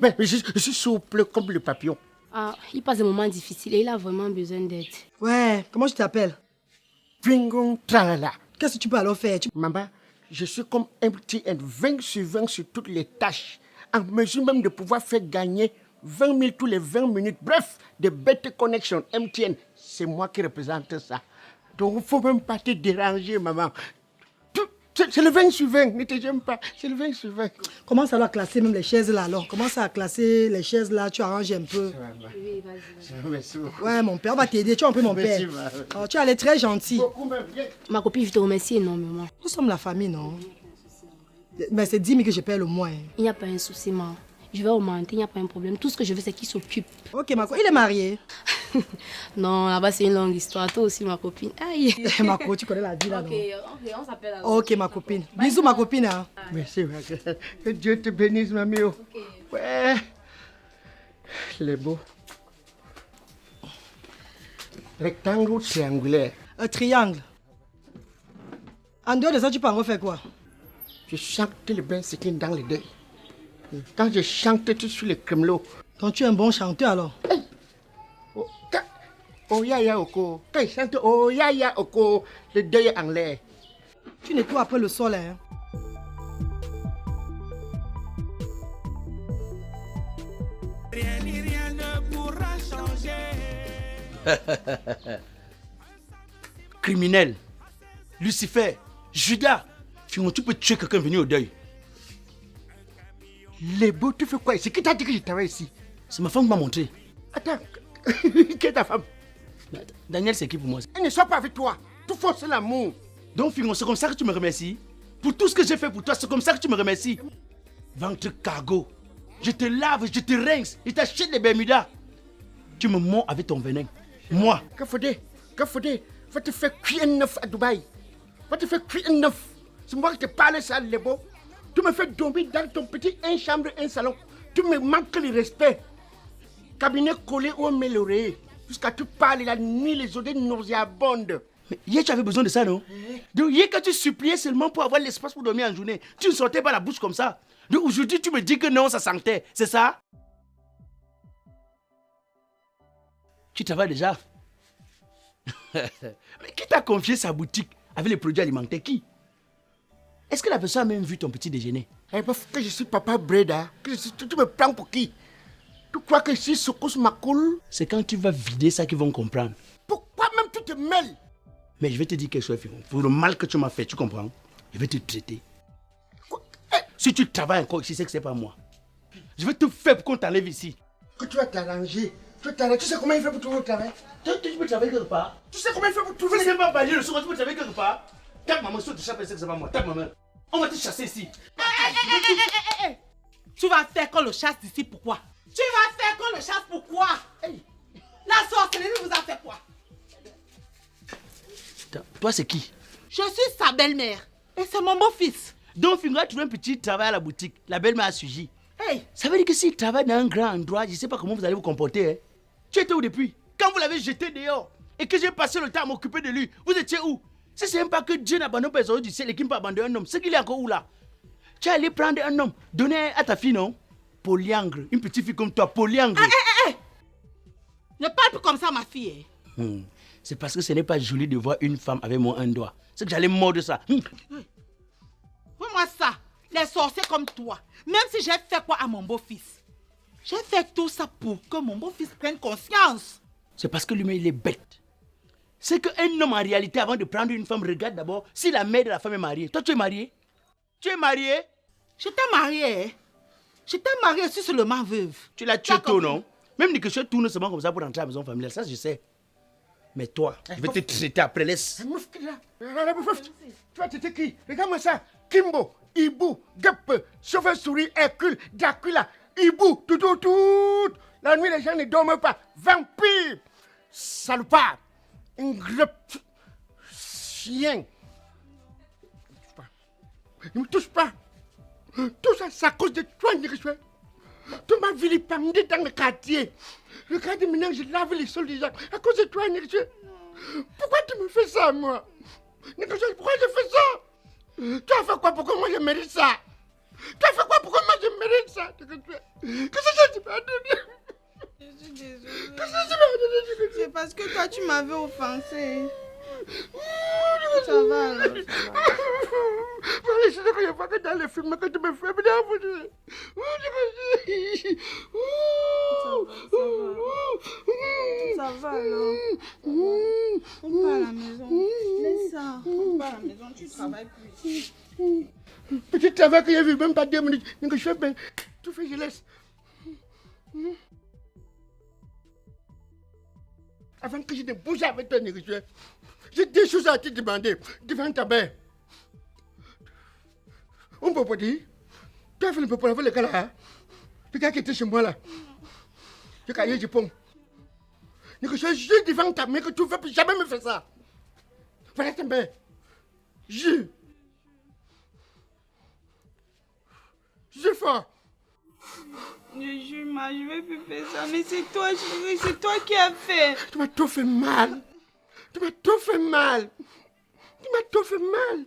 Speaker 5: Mais je suis souple comme le papillon.
Speaker 11: Ah, il passe un moment difficile et il a vraiment besoin d'aide.
Speaker 12: Ouais, comment tu t'appelles?
Speaker 5: Fingon Tralala.
Speaker 12: Qu'est-ce que tu peux alors faire?
Speaker 5: Maman, je suis comme MTN, 20 sur 20 sur toutes les tâches. En mesure même de pouvoir faire gagner 20 000 tous les 20 minutes. Bref, de better connection. MTN, c'est moi qui représente ça. Donc il ne faut même pas te déranger, maman. Tu C'est le 20 sur 20, ne te gêne pas. C'est le 20 sur 20.
Speaker 12: Commence alors à classer même les chaises là alors. Commence à classer les chaises là, tu arranges un peu.
Speaker 11: Oui, vas-y.
Speaker 5: Merci beaucoup.
Speaker 12: Ouais, mon père, on va t'aider. Tu es un peu mon
Speaker 5: Merci,
Speaker 12: père. Oh, tu es allé très gentil.
Speaker 11: Ma copine, je te remercie énormément.
Speaker 12: Nous sommes la famille, non? Mais c'est 10 000 que je paie le mois. Hein.
Speaker 11: Il n'y a pas un souci, ma. Je vais augmenter, il n'y a pas un problème. Tout ce que je veux, c'est qu'il s'occupe.
Speaker 12: Ok, Mako, il est marié.
Speaker 11: Non, là-bas, c'est une longue histoire. Toi aussi, ma copine. Aïe.
Speaker 12: Mako, tu connais la vie là, non?
Speaker 11: Ok, on s'appelle alors.
Speaker 12: Ok, ma copine. Bisous, ma copine. Hein.
Speaker 5: Merci, ma gueule. Que Dieu te bénisse, mamie. Ouais. Il est beau. Rectangle ou triangulaire?
Speaker 12: Un triangle. En dehors de ça, tu peux en faire quoi?
Speaker 5: Je chante le bain c'est dans les deux. Quand je chante, tu suis le crémelo.
Speaker 12: Donc tu es un bon chanteur alors?
Speaker 5: Hey. Oh ya ya oko. Quand il chante oh ya ya oko, le deuil en l'air.
Speaker 12: Tu nettoies après le sol, hein?
Speaker 7: Rien ni rien ne pourra changer.
Speaker 1: Criminel, Lucifer, Judas, finalement tu peux tuer quelqu'un venu au deuil.
Speaker 5: Les beaux, tu fais quoi ici? Qui t'a dit que je travaille ici?
Speaker 1: C'est ma femme qui m'a montré.
Speaker 5: Attends, qui est ta femme?
Speaker 1: Daniel, c'est qui pour moi?
Speaker 5: Elle ne soit pas avec toi. Tu forces l'amour.
Speaker 1: Donc, Fingon, c'est comme ça que tu me remercies? Pour tout ce que j'ai fait pour toi, c'est comme ça que tu me remercies? Ventre cargo. Je te lave, je te rince, je t'achète les Bermudas. Tu me mords avec ton venin. Moi.
Speaker 5: Que faudrait? Va te faire cuire un œuf à Dubaï. Va te faire cuire un œuf. C'est moi qui te parle ça, les beaux. Tu me fais dormir dans ton petit un chambre, un salon. Tu me manques le respect. Cabinet collé ou met l'oreille. Jusqu'à tu parles la nuit, les odeurs nauséabondes.
Speaker 1: Mais hier, tu avais besoin de ça, non? Donc, hier, quand tu suppliais seulement pour avoir l'espace pour dormir en journée, tu ne sortais pas la bouche comme ça. Donc, aujourd'hui, tu me dis que non, ça sentait. C'est ça? Tu travailles déjà? Mais qui t'a confié sa boutique avec les produits alimentaires? Qui? Est-ce que la personne a même vu ton petit déjeuner?
Speaker 5: Eh ben, que je suis papa Breda. Tu me prends pour qui? Tu crois que je suis Sokos Makoul?
Speaker 1: C'est quand tu vas vider ça qu'ils vont comprendre.
Speaker 5: Pourquoi même tu te mêles?
Speaker 1: Mais je vais te dire quelque chose, Firon. Pour le mal que tu m'as fait, tu comprends? Je vais te traiter. Si tu travailles encore ici, c'est que c'est pas moi. Je vais te faire pour qu'on t'enlève ici.
Speaker 5: Que tu vas t'arranger. Tu sais comment il fait pour trouver le travail?
Speaker 1: Tu peux travailler quelque part.
Speaker 5: Tu sais comment il fait pour trouver
Speaker 1: Tu sais pas balayer le soir, tu peux travailler quelque part. Tape maman, si tu chappes, c'est que c'est pas moi. Tape maman. On va te chasser ici.
Speaker 10: Tu vas faire qu'on le chasse d'ici, pourquoi? Tu vas faire qu'on le chasse, pourquoi? La sorcellerie vous a fait quoi?
Speaker 1: Toi, c'est qui?
Speaker 10: Je suis sa belle-mère. Et c'est mon beau-fils.
Speaker 1: Donc, Fingo a trouvé un petit travail à la boutique. La belle-mère a suivi.
Speaker 10: Hey.
Speaker 1: Ça veut dire que s'il travaille dans un grand endroit, je ne sais pas comment vous allez vous comporter. Hein. Tu étais où depuis? Quand vous l'avez jeté dehors et que j'ai passé le temps à m'occuper de lui, vous étiez où? Si c'est même pas que Dieu n'abandonne pas les ordres du ciel et qu'il ne peut abandonner un homme, c'est qu'il est encore où là? Tu es allé prendre un homme, donner à ta fille, non? Polyangre, une petite fille comme toi, polyangre.
Speaker 10: Ne parle plus comme ça, ma fille.
Speaker 1: C'est parce que ce n'est pas joli de voir une femme avec moi un doigt. C'est que j'allais mordre de ça.
Speaker 10: Fais-moi ça. Les sorciers comme toi. Même si j'ai fait quoi à mon beau-fils, j'ai fait tout ça pour que mon beau-fils prenne conscience.
Speaker 1: C'est parce que lui-même, il est bête. C'est qu'un homme, en réalité, avant de prendre une femme, regarde d'abord si la mère de la femme est mariée. Toi, tu es marié? Tu es marié?
Speaker 10: Je t'ai mariée. Je t'ai mariée, je suis seulement veuve.
Speaker 1: Tu l'as tué tôt, non? Même que je tourne seulement comme ça pour rentrer à la maison familiale, ça je sais. Mais toi, je vais te traiter après, laisse.
Speaker 5: Tu vas traiter qui? Regarde-moi ça. Kimbo, Hibou, Gep, Chauve-souris, Hercule, Dracula, Hibou, tout. La nuit, les gens ne dorment pas. Vampire, salopard, ingrat, chien. Ne me touche pas. Tout ça, c'est à cause de toi, Nigel. Tu m'as vilipendé dans le quartier. Regarde maintenant, je lave les sols des gens. À cause de toi, Nigel. Pourquoi tu me fais ça, moi? Nigel, pourquoi je fais ça? Tu as fait quoi pour que moi je mérite ça? Tu as fait quoi pour que moi je mérite ça? Qu'est-ce que tu m'as donné?
Speaker 13: Je suis désolée. Qu'est-ce que tu m'as donné? C'est parce que toi, tu m'avais offensé. Ça va alors.
Speaker 5: Je sais que je vois que dans les films que tu me fais,
Speaker 13: ça va alors. On part à la maison. Laisse ça. pas à la maison, tu travailles plus.
Speaker 5: Petit travail que j'ai vu, même pas 2 minutes. Donc je fais bien. Tout fait, je laisse. Avant que je ne bouge avec toi, négociateur, j'ai 2 choses à te demander devant ta mère. On peut pas dire. Tu as fait le peu pour le gars là. Le gars qui était chez moi là. Le gars, je réponds. Négociateur, juste devant ta mère que tu ne vas plus jamais me faire ça. Voilà ta mère. Je fais.
Speaker 13: Je jure, ma, je vais plus faire ça. Mais c'est toi, chérie, c'est toi qui as fait.
Speaker 5: Tu m'as tout fait mal. Tu m'as tout fait mal. Tu m'as tout fait mal.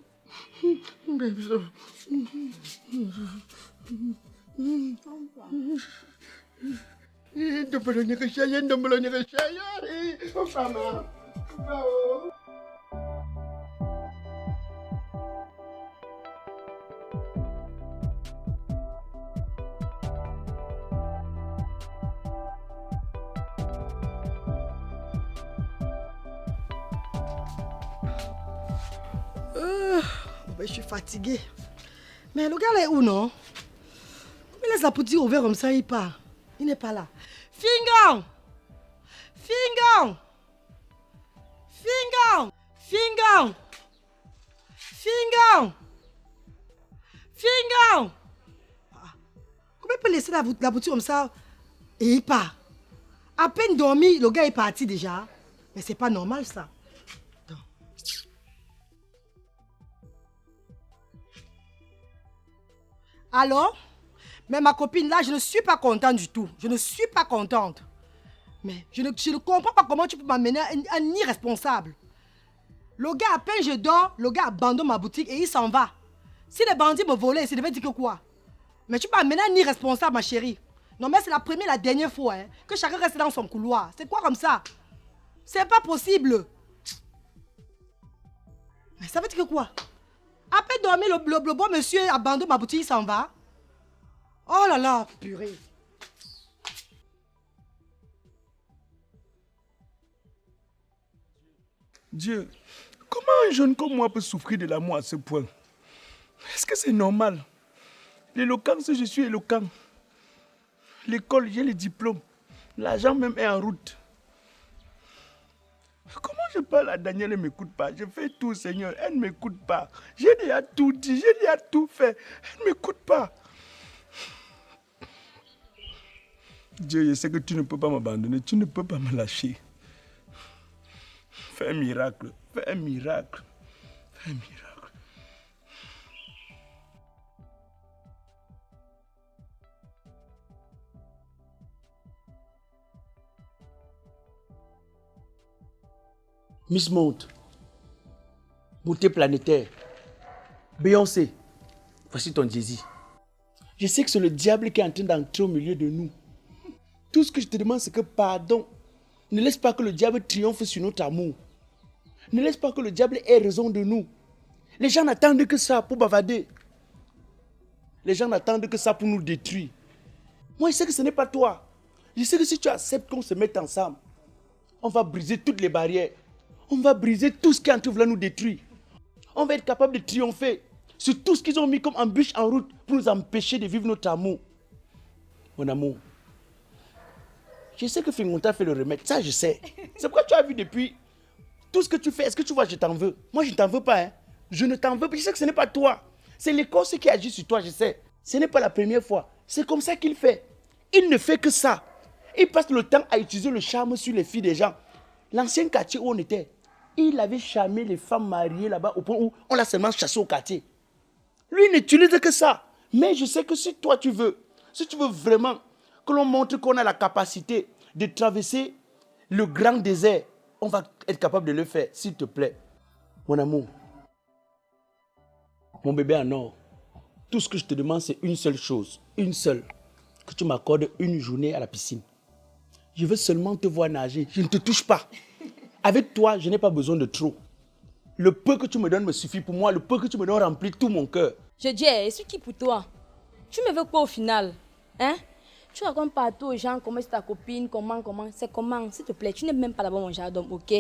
Speaker 12: Je suis fatiguée. Mais le gars là est où, non? Comment il laisse la boutique ouverte comme ça, il part? Il n'est pas là. Fingon! Fingon! Fingon! Fingon! Fingon! Fingon! Comment il peut laisser la boutique comme ça et il part? À peine dormi, le gars est parti déjà. Mais c'est pas normal ça. Alors? Mais ma copine, là, je ne suis pas contente du tout. Je ne suis pas contente. Mais je ne comprends pas comment tu peux m'amener un irresponsable. Le gars, à peine je dors, le gars abandonne ma boutique et il s'en va. Si les bandits me volaient, ça devait dire que quoi? Mais tu peux m'amener un irresponsable, ma chérie. Non, mais c'est la première et la dernière fois que chacun reste dans son couloir. C'est quoi comme ça? C'est pas possible. Mais ça veut dire que quoi? À peine dormi, le bon monsieur abandonne ma boutique, il s'en va. Oh là là, purée.
Speaker 2: Dieu, comment un jeune comme moi peut souffrir de l'amour à ce point? Est-ce que c'est normal? L'éloquence, je suis éloquent. L'école, j'ai les diplômes. L'argent même est en route. Comment je parle à Daniel, elle ne m'écoute pas? Je fais tout, Seigneur, elle ne m'écoute pas. J'ai déjà tout dit, j'ai déjà tout fait. Elle ne m'écoute pas. Dieu, je sais que tu ne peux pas m'abandonner, tu ne peux pas me lâcher. Fais un miracle, fais un miracle, fais un miracle.
Speaker 1: Miss Monde, beauté planétaire, Beyoncé, voici ton Jay-Z. Je sais que c'est le diable qui est en train d'entrer au milieu de nous. Tout ce que je te demande, c'est que pardon. Ne laisse pas que le diable triomphe sur notre amour. Ne laisse pas que le diable ait raison de nous. Les gens n'attendent que ça pour bavarder. Les gens n'attendent que ça pour nous détruire. Moi, je sais que ce n'est pas toi. Je sais que si tu acceptes qu'on se mette ensemble, on va briser toutes les barrières. On va briser tout ce qui est en train de nous détruire. On va être capable de triompher sur tout ce qu'ils ont mis comme embûche en route pour nous empêcher de vivre notre amour. Mon amour, je sais que Fingonta fait le remède, ça je sais. C'est pourquoi tu as vu depuis tout ce que tu fais. Est-ce que tu vois, je t'en veux? Moi, je ne t'en veux pas. Je ne t'en veux pas. Je sais que ce n'est pas toi. C'est l'Écosse qui agit sur toi, je sais. Ce n'est pas la première fois. C'est comme ça qu'il fait. Il ne fait que ça. Il passe le temps à utiliser le charme sur les filles des gens. L'ancien quartier où on était, il avait charmé les femmes mariées là-bas au point où on l'a seulement chassé au quartier. Lui, il n'utilise que ça. Mais je sais que si toi tu veux vraiment que l'on montre qu'on a la capacité de traverser le grand désert, on va être capable de le faire, s'il te plaît. Mon amour, mon bébé en or, tout ce que je te demande, c'est une seule chose, une seule, que tu m'accordes une journée à la piscine. Je veux seulement te voir nager, je ne te touche pas. Avec toi, je n'ai pas besoin de trop. Le peu que tu me donnes me suffit pour moi, le peu que tu me donnes remplit tout mon cœur.
Speaker 11: Je dis, et c'est qui pour toi? Tu me veux quoi au final? Hein? Tu racontes partout aux gens comment c'est ta copine, comment, c'est comment, s'il te plaît. Tu n'es même pas là-bas mon genre d'homme, ok?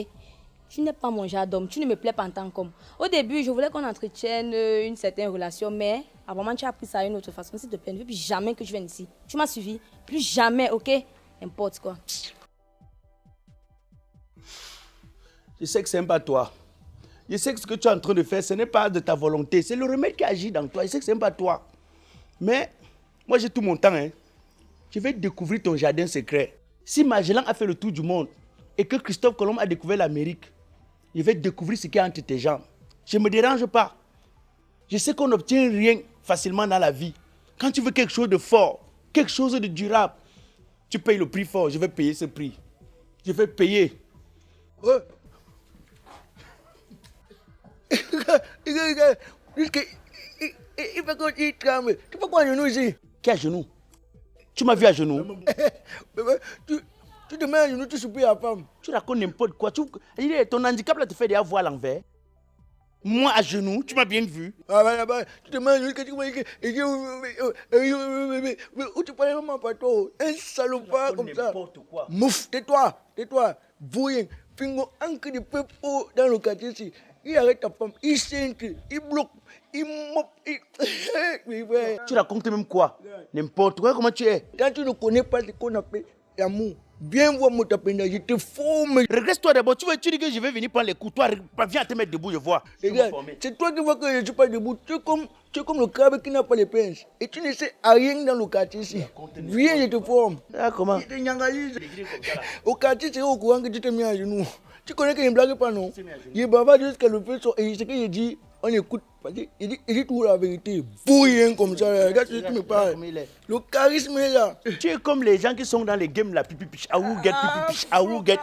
Speaker 11: Tu n'es pas mon genre d'homme, tu ne me plais pas en tant qu'homme. Au début, je voulais qu'on entretienne une certaine relation, mais apparemment, tu as pris ça d'une autre façon. S'il te plaît, ne veux plus jamais que tu viennes ici. Tu m'as suivi? Plus jamais, ok? N'importe quoi.
Speaker 1: Je sais que c'est pas toi. Je sais que ce que tu es en train de faire, ce n'est pas de ta volonté. C'est le remède qui agit dans toi. Je sais que c'est pas toi. Mais moi, j'ai tout mon temps. Hein. Je vais découvrir ton jardin secret. Si Magellan a fait le tour du monde et que Christophe Colomb a découvert l'Amérique, je vais découvrir ce qu'il y a entre tes jambes. Je ne me dérange pas. Je sais qu'on n'obtient rien facilement dans la vie. Quand tu veux quelque chose de fort, quelque chose de durable, tu payes le prix fort. Je vais payer ce prix. Je vais payer.
Speaker 2: Ouais. Il fait quoi il tremble. Tu fais quoi à genoux ici?
Speaker 1: Qui à genoux? Tu m'as vu à genoux?
Speaker 2: Tu te mets à genoux, tu supplies la femme.
Speaker 1: Tu racontes n'importe quoi. Ton handicap là te fait déjà voir à l'envers. Moi à genoux, tu m'as bien vu.
Speaker 2: Tu te mets à genoux, où tu parles même pas toi. Un salopard comme ça. Mouf, tais-toi. Voyez, Fingo, encre de peu dans le quartier ici. Il arrête ta femme, il s'entre, il bloque, il mop,
Speaker 1: Tu racontes même quoi? N'importe quoi, comment tu es?
Speaker 2: Quand tu ne connais pas ce qu'on appelle l'amour, viens voir mon tapenda, je te forme.
Speaker 1: Regresse-toi d'abord, tu dis que je vais venir prendre les coups. Toi, viens te mettre debout, je vois.
Speaker 2: Regarde, c'est toi qui vois que je ne suis pas debout. Tu es comme le crabe qui n'a pas les pinces. Et tu ne sais rien dans le quartier ici. Viens, je te forme.
Speaker 1: Ah, comment?
Speaker 2: Je te nyangalise. Au quartier, c'est au courant que tu t'es mis à genoux. Tu connais qu'il ne blague pas, non? Il bavard jusqu'à le fait et ce qu'il dit, on écoute. Il dit tout la vérité. Bouillant comme ça. Regarde ce que tu me parles. Le charisme est là.
Speaker 1: Tu es comme les gens qui sont dans les games là. Pipi piche, aou, get, pipi piche, aou, get.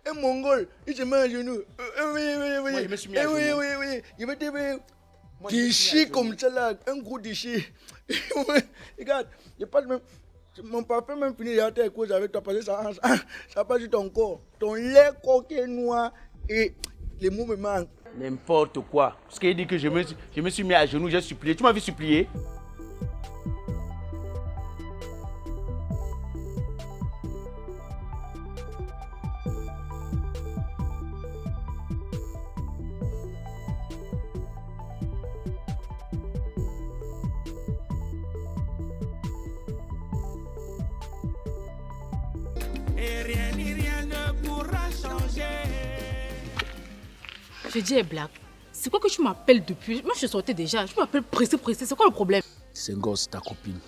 Speaker 2: Un mongol, il se met à genoux.
Speaker 1: Moi, je me suis mis à genoux.
Speaker 2: Oui. Il va te déchirer comme ça là. Un gros déchir. Regarde, je passe même. Mon papa même fini de à cause avec toi parce que ça passe sur ton corps. Ton lait coquet noir et les mots me manquent.
Speaker 1: N'importe quoi. Parce qu'il dit que je me suis mis à genoux, j'ai supplié. Tu m'as vu supplier?
Speaker 7: Et rien ni rien ne pourra changer.
Speaker 14: Je dis, Black, c'est quoi que tu m'appelles depuis? Moi, je sortais déjà. Tu m'appelles pressé. C'est quoi le problème?
Speaker 1: Senghor, c'est ta copine.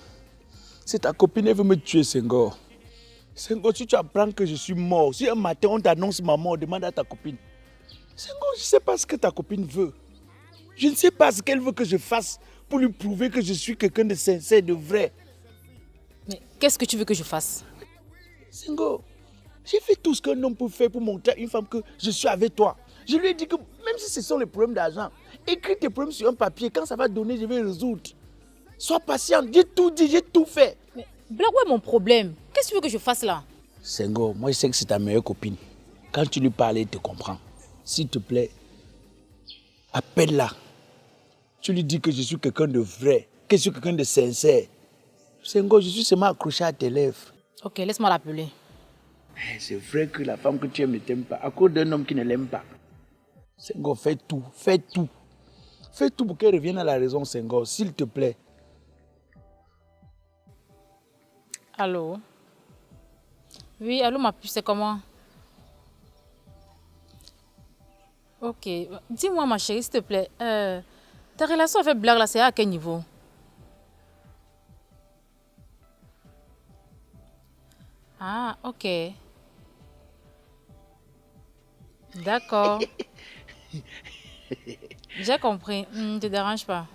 Speaker 1: C'est ta copine, elle veut me tuer, Senghor. Senghor, si tu apprends que je suis mort, si un matin on t'annonce ma mort, demande à ta copine. Senghor, je ne sais pas ce que ta copine veut. Je ne sais pas ce qu'elle veut que je fasse pour lui prouver que je suis quelqu'un de sincère, de vrai.
Speaker 14: Mais qu'est-ce que tu veux que je fasse?
Speaker 1: Senghor, j'ai fait tout ce qu'un homme peut faire pour montrer à une femme que je suis avec toi. Je lui ai dit que même si ce sont les problèmes d'argent, écris tes problèmes sur un papier. Quand ça va donner, je vais résoudre. Sois patient, j'ai tout fait.
Speaker 14: Mais Black, où est mon problème? Qu'est-ce que tu veux que je fasse là?
Speaker 1: Senghor, moi je sais que c'est ta meilleure copine. Quand tu lui parles, elle te comprend. S'il te plaît, appelle-la. Tu lui dis que je suis quelqu'un de vrai, que je suis quelqu'un de sincère. Senghor, je suis seulement accroché à tes lèvres.
Speaker 14: Ok, laisse-moi l'appeler.
Speaker 1: C'est vrai que la femme que tu aimes ne t'aime pas, à cause d'un homme qui ne l'aime pas. Senghor, fais tout. Fais tout pour qu'elle revienne à la raison, Senghor, s'il te plaît.
Speaker 14: Allô? Oui, allô, ma puce, c'est comment? Ok, dis-moi, ma chérie, s'il te plaît, ta relation avec Black, là, c'est à quel niveau? Ah, ok. D'accord. J'ai compris. Ne te dérange pas.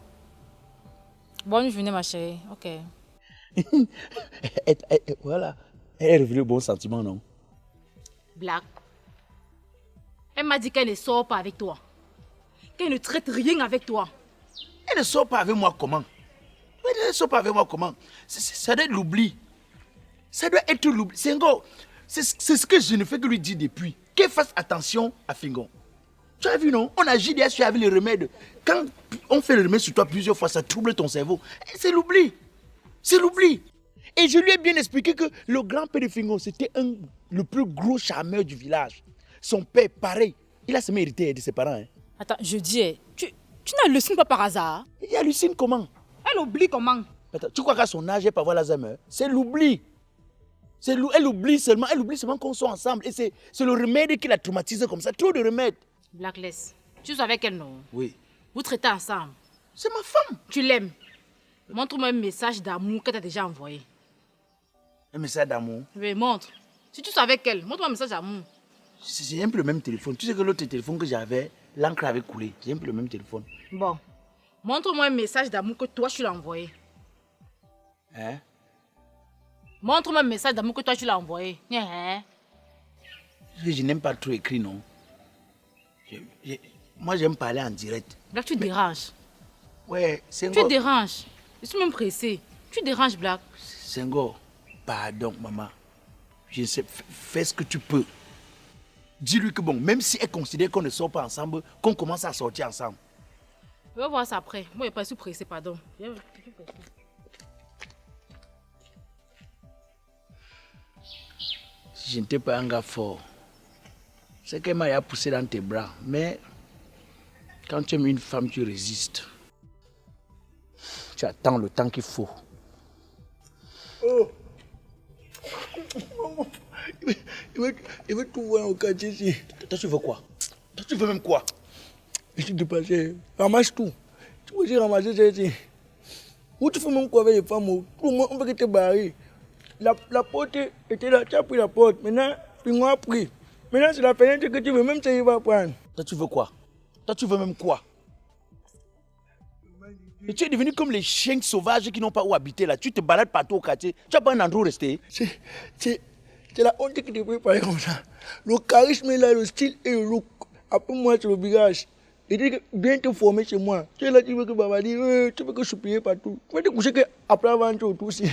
Speaker 14: Bonne journée, ma chérie. Ok.
Speaker 1: Voilà. Elle est revenue au bon sentiment, non?
Speaker 14: Black. Elle m'a dit qu'elle ne sort pas avec toi. Qu'elle ne traite rien avec toi.
Speaker 1: Elle ne sort pas avec moi comment? Elle ne sort pas avec moi comment? Ça doit être l'oubli. Ça doit être l'oubli. Senghor, c'est ce que je ne fais que lui dire depuis. Qu'elle fasse attention à Fingon. Tu as vu, non? On agit bien sûr avec les remèdes. Quand on fait le remède sur toi plusieurs fois, ça trouble ton cerveau. C'est l'oubli. C'est l'oubli. Et je lui ai bien expliqué que le grand-père de Fingon, c'était le plus gros charmeur du village. Son père, pareil. Il a seulement hérité de ses parents. Hein.
Speaker 14: Attends, je dis, tu n'hallucines pas par hasard?
Speaker 1: Il hallucine comment?
Speaker 14: Elle oublie comment?
Speaker 1: Attends, tu crois qu'à son âge, elle peut avoir l'Alzheimer? C'est l'oubli. Elle oublie seulement qu'on soit ensemble. Et c'est le remède qui la traumatise comme ça. Trop de remèdes.
Speaker 14: Blacklist, tu es avec elle, non?
Speaker 1: Oui.
Speaker 14: Vous traitez ensemble.
Speaker 1: C'est ma femme.
Speaker 14: Tu l'aimes. Montre-moi un message d'amour que tu as déjà envoyé.
Speaker 1: Un message d'amour?
Speaker 14: Oui, montre. Si tu es avec elle, montre-moi un message d'amour.
Speaker 1: C'est un peu le même téléphone. Tu sais que l'autre téléphone que j'avais, l'encre avait coulé. C'est un peu le même téléphone.
Speaker 14: Bon. Montre-moi un message d'amour que toi, tu l'as envoyé.
Speaker 1: Hein?
Speaker 14: Montre-moi un message d'amour que toi, tu l'as envoyé. Hein?
Speaker 1: Je n'aime pas trop écrire, non. Moi, j'aime parler en direct.
Speaker 14: Black, tu déranges.
Speaker 1: Ouais, Senghor.
Speaker 14: Tu déranges. Je suis même pressé. Tu déranges, Black.
Speaker 1: Senghor, pardon, maman. Je sais, fais ce que tu peux. Dis-lui que bon, même si elle considère qu'on ne sort pas ensemble, qu'on commence à sortir ensemble.
Speaker 14: On va voir ça après. Moi, je ne suis pas pressé, pardon.
Speaker 1: Si je n'étais pas un gars fort, c'est qu'elle m'a poussé dans tes bras. Mais quand tu aimes une femme, tu résistes. Tu attends le temps qu'il faut.
Speaker 2: Oh. Il veut tout voir au quartier ici.
Speaker 1: Toi, tu veux quoi? Toi, tu veux même quoi?
Speaker 2: Je suis dépassé. Ramasse tout. Tu peux aussi ramasser ça ici. Où tu fais même quoi avec les femmes? Tout le monde, on peut que tu te barrer. La porte était là, tu as pris la porte. Maintenant, ils m'ont pris. Maintenant, c'est la fenêtre que tu veux, même si il va prendre.
Speaker 1: Toi, tu veux quoi? Toi, tu veux même quoi? Et tu es devenu comme les chiens sauvages qui n'ont pas où habiter là. Tu te balades partout au quartier. Tu n'as pas un endroit où rester.
Speaker 2: C'est la honte qui te fait parler comme ça. Le charisme est là, le style et le look. Après moi, c'est le visage. Et dis que bien te former chez moi. Tu es là, tu veux que Baba dit, tu veux que je pille partout. Tu veux te coucher qu'après avant, tu autour aussi.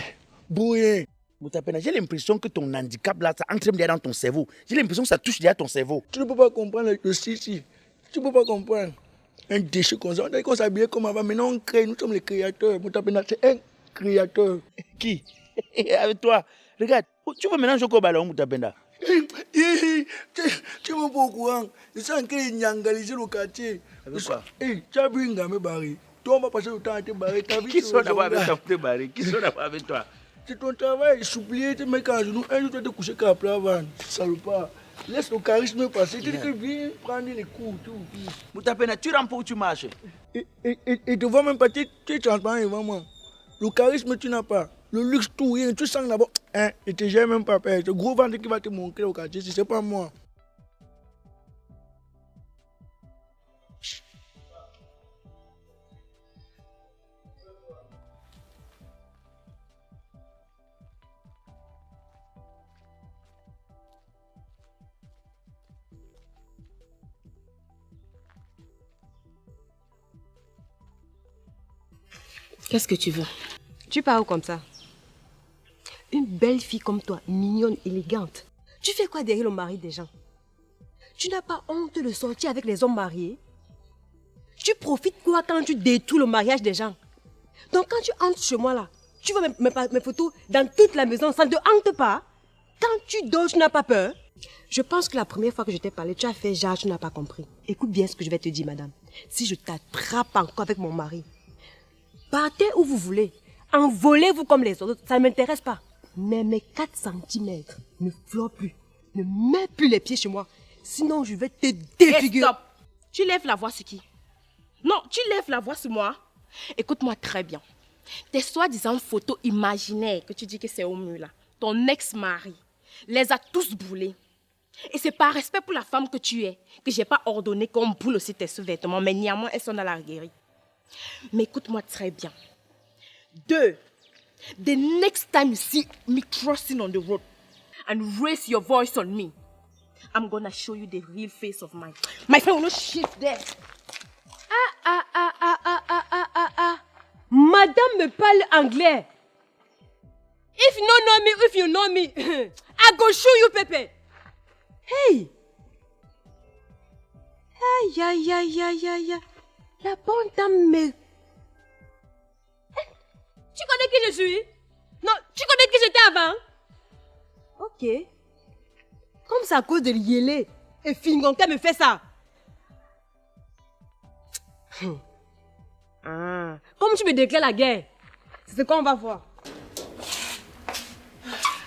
Speaker 2: Bouillé.
Speaker 1: Moutapena, j'ai l'impression que ton handicap là, ça entre déjà dans ton cerveau. J'ai l'impression que ça touche déjà ton cerveau.
Speaker 2: Tu ne peux pas comprendre le style ici. Tu ne peux pas comprendre. Un déchet comme ça. On a qu'on s'habille comme avant. Maintenant, on crée. Nous sommes les créateurs. Moutapena, c'est un créateur.
Speaker 1: Qui? Avec toi. Regarde, tu veux maintenant jouer au ballon, Moutapena?
Speaker 2: Tu es pas au courant. Je sens qu'il y a un galisé au quartier. Tu as vu un gamin barré. Toi, on va passer le temps à te barrer.
Speaker 1: Qui sont d'abord avec toi pour te barrer? Qui sont d'abord avec toi?
Speaker 2: C'est ton travail, s'oublier, te mettre à genoux. Un jour, tu vas te coucher qu'après avant. Salopard. Laisse le charisme passer. Tu dis que viens prendre les coups.
Speaker 1: Moutapena, tu rampes ou tu marches?
Speaker 2: Et te vois même pas, tu es transparent devant moi. Le charisme, tu n'as pas. Le luxe, tout, rien. Tu sens d'abord. Hein, et tu n'as même pas peur. C'est gros ventre qui va te montrer au quartier. Si ce n'est pas moi.
Speaker 9: Qu'est-ce que tu veux? Tu parles comme ça? Une belle fille comme toi, mignonne, élégante. Tu fais quoi derrière le mari des gens? Tu n'as pas honte de sortir avec les hommes mariés? Tu profites quoi quand tu détruis le mariage des gens? Donc quand tu entres chez moi là, tu vois mes photos dans toute la maison, ça ne te hante pas? Quand tu dors, tu n'as pas peur? Je pense que la première fois que je t'ai parlé, tu as fait genre, tu n'as pas compris. Écoute bien ce que je vais te dire, madame. Si je t'attrape encore avec mon mari, partez où vous voulez. Envolez-vous comme les autres. Ça ne m'intéresse pas. Mais mes 4 cm ne flottent plus. Ne mets plus les pieds chez moi. Sinon, je vais te défigurer.
Speaker 10: Stop. Tu lèves la voix sur qui? Non, tu lèves la voix sur moi. Écoute-moi très bien. Tes soi-disant photos imaginaires que tu dis que c'est au mur là, ton ex-mari les a tous brûlés. Et c'est par respect pour la femme que tu es que je n'ai pas ordonné qu'on brûle aussi tes sous-vêtements. Mais néanmoins, elles sont dans la guérie. Mais écoute-moi très bien. 2. The next time you see me crossing on the road and raise your voice on me, I'm gonna show you the real face of mine. My friend will not shift there.
Speaker 9: Madame me parle anglais. If you don't know me, if you know me, I go show you, Pepe. Hey. Aïe, aïe, aïe, aïe, aïe. La bonne dame me... Tu connais qui je suis? Non, tu connais qui j'étais avant? Ok. Comme c'est à cause de Yélé et Fingon qu'elle me fait ça. Ah, comme tu me déclares la guerre, c'est ce qu'on va voir.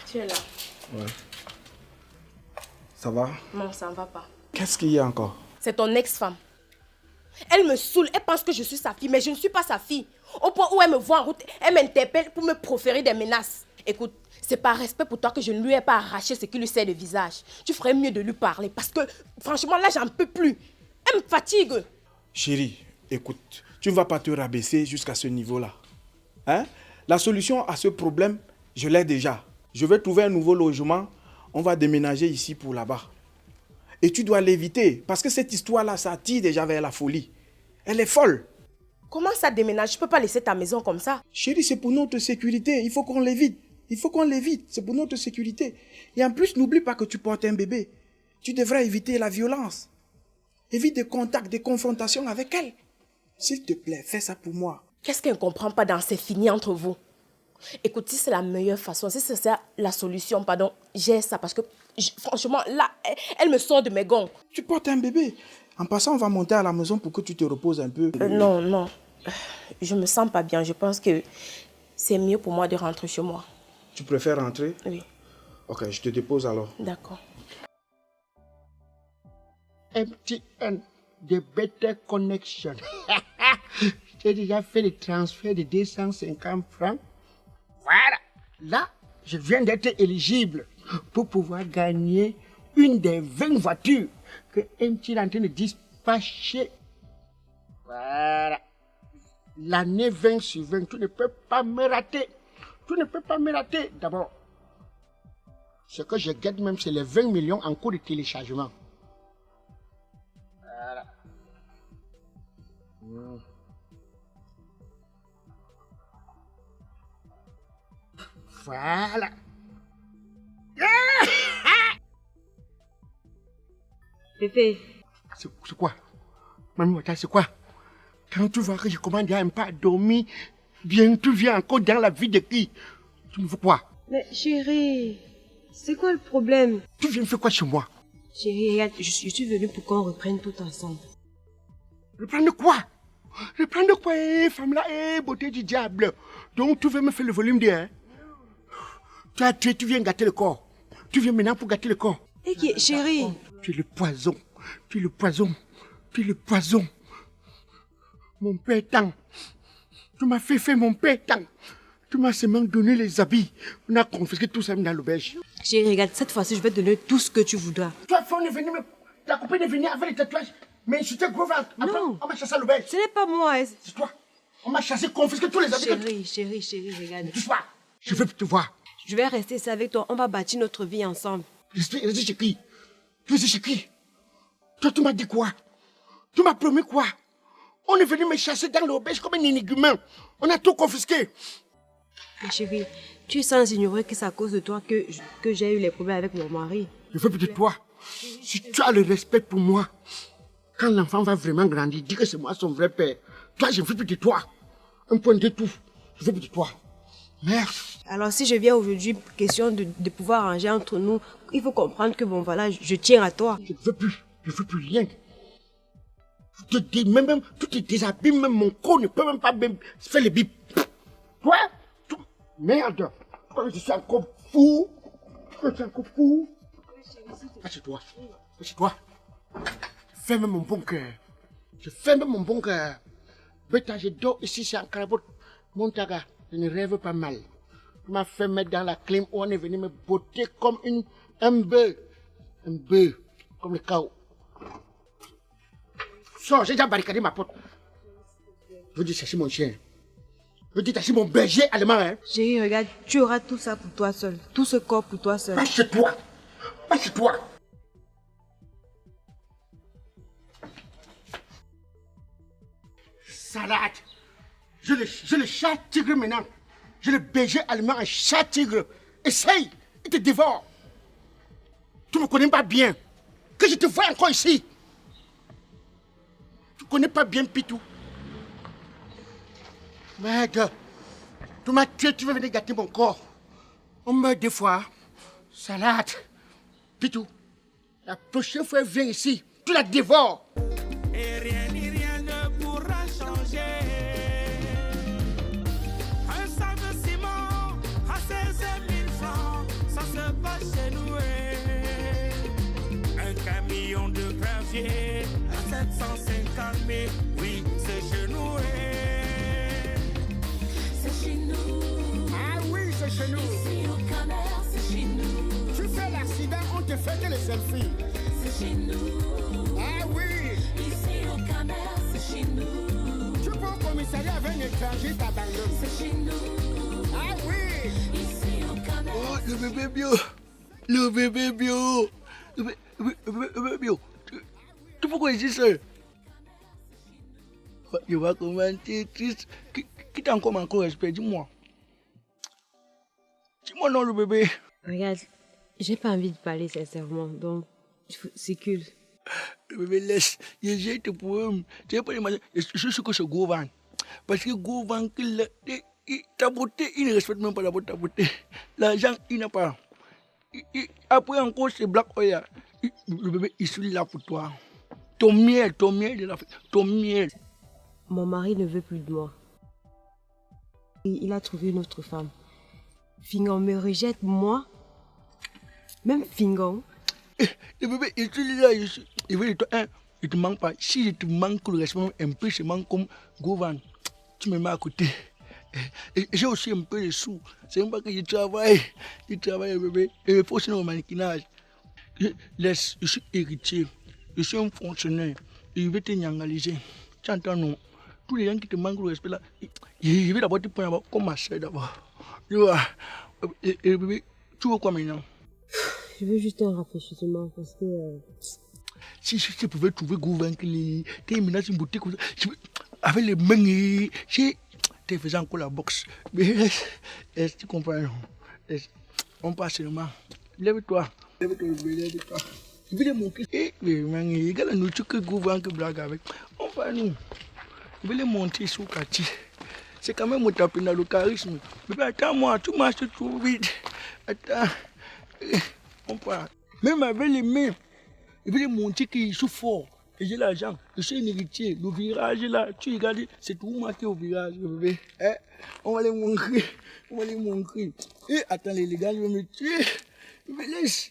Speaker 11: Tu es là.
Speaker 8: Ouais. Ça va?
Speaker 11: Non, ça ne va pas.
Speaker 8: Qu'est-ce qu'il y a encore?
Speaker 11: C'est ton ex-femme. Elle me saoule, elle pense que je suis sa fille, mais je ne suis pas sa fille. Au point où elle me voit en route, elle m'interpelle pour me proférer des menaces. Écoute, c'est par respect pour toi que je ne lui ai pas arraché ce qui lui sert de visage. Tu ferais mieux de lui parler parce que, franchement, là, j'en peux plus. Elle me fatigue.
Speaker 8: Chérie, écoute, tu ne vas pas te rabaisser jusqu'à ce niveau-là. Hein? La solution à ce problème, je l'ai déjà. Je vais trouver un nouveau logement. On va déménager ici pour là-bas. Et tu dois l'éviter parce que cette histoire-là, ça tire déjà vers la folie. Elle est folle.
Speaker 11: Comment ça déménage? Je ne peux pas laisser ta maison comme ça.
Speaker 8: Chérie, c'est pour notre sécurité. Il faut qu'on l'évite. Il faut qu'on l'évite. C'est pour notre sécurité. Et en plus, n'oublie pas que tu portes un bébé. Tu devras éviter la violence. Évite des contacts, des confrontations avec elle. S'il te plaît, fais ça pour moi.
Speaker 11: Qu'est-ce qu'elle ne comprend pas dans c'est fini entre vous? Écoute, si c'est la meilleure façon, si c'est ça la solution, pardon, j'ai ça parce que franchement, là, elle me sort de mes gonds.
Speaker 8: Tu portes un bébé. En passant, on va monter à la maison pour que tu te reposes un peu.
Speaker 11: Non. Je me sens pas bien. Je pense que c'est mieux pour moi de rentrer chez moi.
Speaker 8: Tu préfères rentrer?
Speaker 11: Oui.
Speaker 8: Ok, je te dépose alors.
Speaker 11: D'accord.
Speaker 5: MTN, the better connection. J'ai déjà fait le transfert de 250 francs. Voilà. Là, je viens d'être éligible pour pouvoir gagner une des 20 voitures que MTN est en train de dispatcher. Voilà. L'année 20 sur 20, tu ne peux pas me rater. Tu ne peux pas me rater. D'abord, ce que je gagne même, c'est les 20 millions en cours de téléchargement. Voilà. Voilà.
Speaker 9: Pépé.
Speaker 5: C'est quoi? Mamie Wata, c'est quoi? Quand tu vois que je commande à un pas dormir, bien tu viens encore dans la vie de qui? Tu me fais quoi?
Speaker 9: Mais chérie, c'est quoi le problème?
Speaker 5: Tu viens faire quoi chez moi?
Speaker 9: Chérie, regarde, je suis venue pour qu'on reprenne tout ensemble.
Speaker 5: Reprendre quoi? Reprendre quoi, femme là, beauté du diable? Donc tu veux me faire le volume de hein? Tu viens gâter le corps. Tu viens maintenant pour gâter le corps.
Speaker 9: Et qui, chérie?
Speaker 5: Tu es le poison. Tu es le poison. Tu es le poison. Mon père tant. Tu m'as fait mon père tant. Tu m'as seulement donné les habits. On a confisqué tout ça dans l'auberge.
Speaker 9: Chérie, regarde, cette fois-ci, je vais te donner tout ce que tu voudras.
Speaker 5: Toi, on est venu, ta copine est venue avec les tatouages. Mais je t'ai gros. Non. On m'a chassé à l'auberge.
Speaker 9: Ce n'est pas moi.
Speaker 5: C'est toi. On m'a chassé, confisqué tous les habits.
Speaker 9: Chérie, regarde.
Speaker 5: Touche pas. Je veux te voir.
Speaker 9: Je vais rester ici avec toi. On va bâtir notre vie ensemble.
Speaker 5: Rester chez qui? Tu es chez qui? Toi, tu m'as dit quoi? Tu m'as promis quoi? On est venu me chasser dans l'auberge comme un énigme. On a tout confisqué.
Speaker 9: Mais chérie, tu es sans ignorer que c'est à cause de toi que j'ai eu les problèmes avec mon mari.
Speaker 5: Je veux plus de toi. Si tu as le respect pour moi, quand l'enfant va vraiment grandir, dis que c'est moi son vrai père. Toi, je veux plus de toi. Un point de tout. Je veux plus de toi. Merde.
Speaker 9: Alors si je viens aujourd'hui, question de pouvoir arranger entre nous, il faut comprendre que bon voilà, je tiens à toi.
Speaker 5: Je ne veux plus rien. Je te dis, même tous tes déshabits, même mon corps ne peut même pas faire le bip. Quoi? Merde. Je suis encore fou. Assieds-toi. Ferme mon bon cœur. Je ferme mon bon cœur. Bêta, je dors ici, c'est en carabote. Mon taga, je ne rêve pas mal. Tu m'as fait mettre dans la clim où on est venu me botter comme un bœuf. Un bœuf, comme le chaos. Sors, j'ai déjà barricadé ma porte. Je veux dire chercher mon chien. Je veux dire chercher mon berger allemand. Hein.
Speaker 9: Chérie, regarde, tu auras tout ça pour toi seul. Tout ce corps pour toi seul.
Speaker 5: Pas chez toi. Pas chez toi. Salade. Je le chat tigre maintenant. Je le berger allemand, un chat tigre. Essaye, il te dévore. Tu ne me connais pas bien. Que je te vois encore ici. Tu ne connais pas bien Pitou. Merde. Tu m'as tué, tu veux venir gâter mon corps. On meurt des fois. Salade. Pitou, la prochaine fois, elle vient ici. Tu la dévores.
Speaker 7: Et rien ni rien ne pourra 450 000, oui, c'est chez nous.
Speaker 6: C'est chez nous.
Speaker 5: Ah oui, c'est chez nous.
Speaker 6: Ici au Camer, c'est chez nous.
Speaker 5: Tu fais l'accident, on te fait que les selfies.
Speaker 6: C'est chez nous.
Speaker 5: Ah oui.
Speaker 6: Ici au Camer, c'est chez nous.
Speaker 5: Tu peux au commissariat avec un étranger, t'abandonnes.
Speaker 6: C'est chez nous.
Speaker 5: Ah oui.
Speaker 6: Ici au Camer.
Speaker 2: Oh, le bébé bio. Le bébé bio. Le bébé bio. Tu pourquoi ici seul? Je vois comment tu es triste. Qui t'a encore manqué respect? Dis-moi. Dis-moi non, le bébé.
Speaker 9: Regarde, j'ai pas envie de parler sincèrement, donc c'est cool.
Speaker 2: Le bébé laisse. J'ai tes poèmes. Tu n'as pas l'imaginer. Je suis sûr que c'est Govan. Parce que Govan, ta beauté, il ne respecte même pas la beauté, ta beauté. L'argent, il n'a pas. Après encore, c'est Black Oya. Le bébé, il est là pour toi. Ton miel, il a fait. Ton miel.
Speaker 9: Mon mari ne veut plus de moi. Il a trouvé une autre femme. Fingon me rejette, moi. Même Fingon.
Speaker 2: Le bébé, il est là. Il veut de toi. Hein, il te manque pas. Si je te manque le respect un peu, je manque comme Govan. Tu me mets à côté. Et j'ai aussi un peu de sous. C'est même pas que je travaille. Je travaille, bébé. Et il faut aussi un mannequinage. Je suis héritier. Je suis un fonctionnaire. Et je vais te nyangaliser. Tu entends, non? Tous les gens qui te manquent le respect là, je vais d'abord te prendre comme ma soeur d'abord. Tu vois? Et bébé, tu veux quoi maintenant?
Speaker 9: Je veux juste un rafraîchissement parce que...
Speaker 2: Si je pouvais trouver Gouvin qui est maintenant une boutique comme ça, avec les mains, tu faisais encore la boxe. Mais est-ce que tu comprends? On passe seulement. Lève-toi. Lève-toi. Je vais les montrer. Il y a la nourriture que Gouvin qui blague avec. On va nous. Je vais les monter sur Kati. C'est quand même mon tapis dans le charisme. Mais attends-moi, tu marches trop vite. Attends. On part. Même avec les mains, je vais les montrer qu'ils sont forts. Et j'ai l'argent. Je suis un héritier. Le virage là, tu regardes, c'est tout marqué au virage, bébé. On va les montrer. On va les montrer. Et attends, les gars, ils vont me tuer. Je me laisse.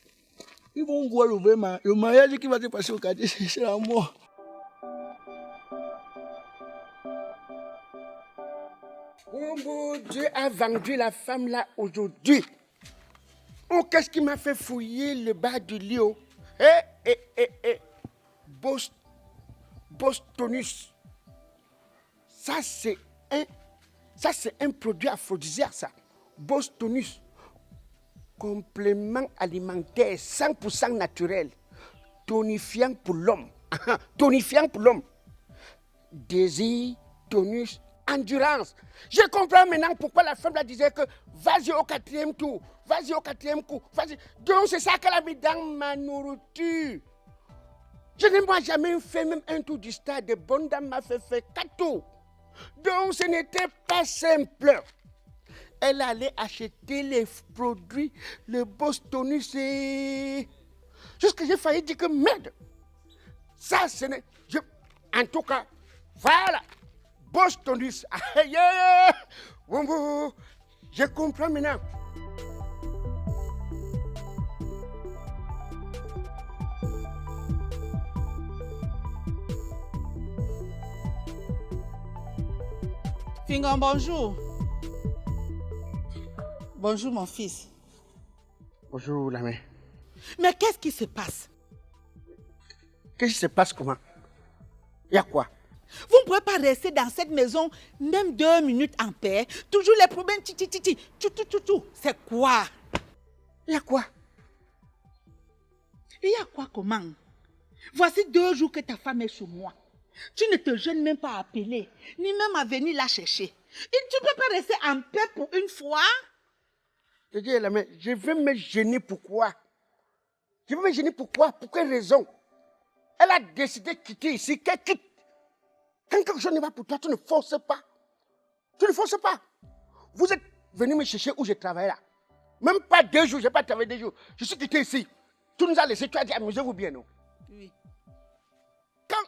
Speaker 2: Ils vont voir le mariage qui va se passer au quartier, c'est la mort.
Speaker 5: Oh mon Dieu a vendu la femme là aujourd'hui. Oh, qu'est-ce qui m'a fait fouiller le bas du lit? Bostonus. Ça c'est un produit aphrodisiaque ça. Bostonus. Complément alimentaire 100% naturel. Tonifiant pour l'homme. Tonifiant pour l'homme. Désir, tonus, endurance. Je comprends maintenant pourquoi la femme la disait que vas-y au 4e tour, vas-y au 4e coup, vas-y. Donc c'est ça qu'elle a mis dans ma nourriture. Je n'ai moi jamais fait même un tour du stade. De bonne dame m'a fait 4 tours. Donc ce n'était pas simple. Elle allait acheter les produits, le Bostonus et... Jusque j'ai failli dire que merde. Ça ce n'est... En tout cas, voilà. Bostonus. Je comprends maintenant.
Speaker 12: Fingon, bonjour. Bonjour, mon fils.
Speaker 5: Bonjour, la mère.
Speaker 12: Mais qu'est-ce qui se passe?
Speaker 5: Qu'est-ce qui se passe comment? Il y a quoi?
Speaker 12: Vous ne pouvez pas rester dans cette maison même 2 minutes en paix. Toujours les problèmes, tout. C'est quoi?
Speaker 5: Il y a quoi?
Speaker 12: Il y a quoi comment? Voici 2 jours que ta femme est chez moi. Tu ne te gênes même pas à appeler, ni même à venir la chercher. Et tu ne peux pas rester en paix pour une fois?
Speaker 5: Je dis, la mère, je vais me gêner pourquoi? Je vais me gêner pourquoi? Pour quelle raison? Elle a décidé de quitter ici, qu'elle quitte. Quand quelque chose ne va pour toi, tu ne forces pas. Tu ne forces pas. Vous êtes venu me chercher où je travaille là. Même pas 2 jours, je n'ai pas travaillé 2 jours. Je suis quitté ici. Tu nous as laissé, tu as dit amusez-vous bien, non?
Speaker 12: Oui.
Speaker 5: Quand,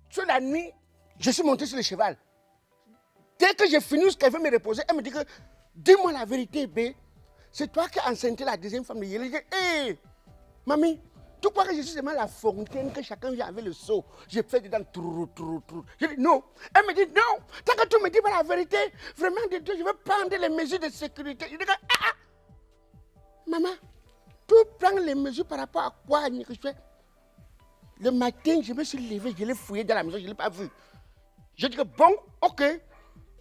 Speaker 5: sur la nuit, je suis monté sur le cheval. Dès que j'ai fini ce qu'elle veut me reposer, elle me dit que, dis-moi la vérité, B. C'est toi qui as enceinté la 2e femme de Yélé. Hé, mamie, Tu crois que je suis seulement la fontaine que chacun vient avec le seau? Je fais dedans trou. Je dis non. Elle me dit non. Tant que tu me dis pas la vérité, vraiment de Dieu, je vais prendre les mesures de sécurité. Je dis maman, tu prends les mesures par rapport à quoi, Nikishwe? Le matin, je me suis levé, je l'ai fouillé dans la maison, je ne l'ai pas vu. Je dis que bon, ok,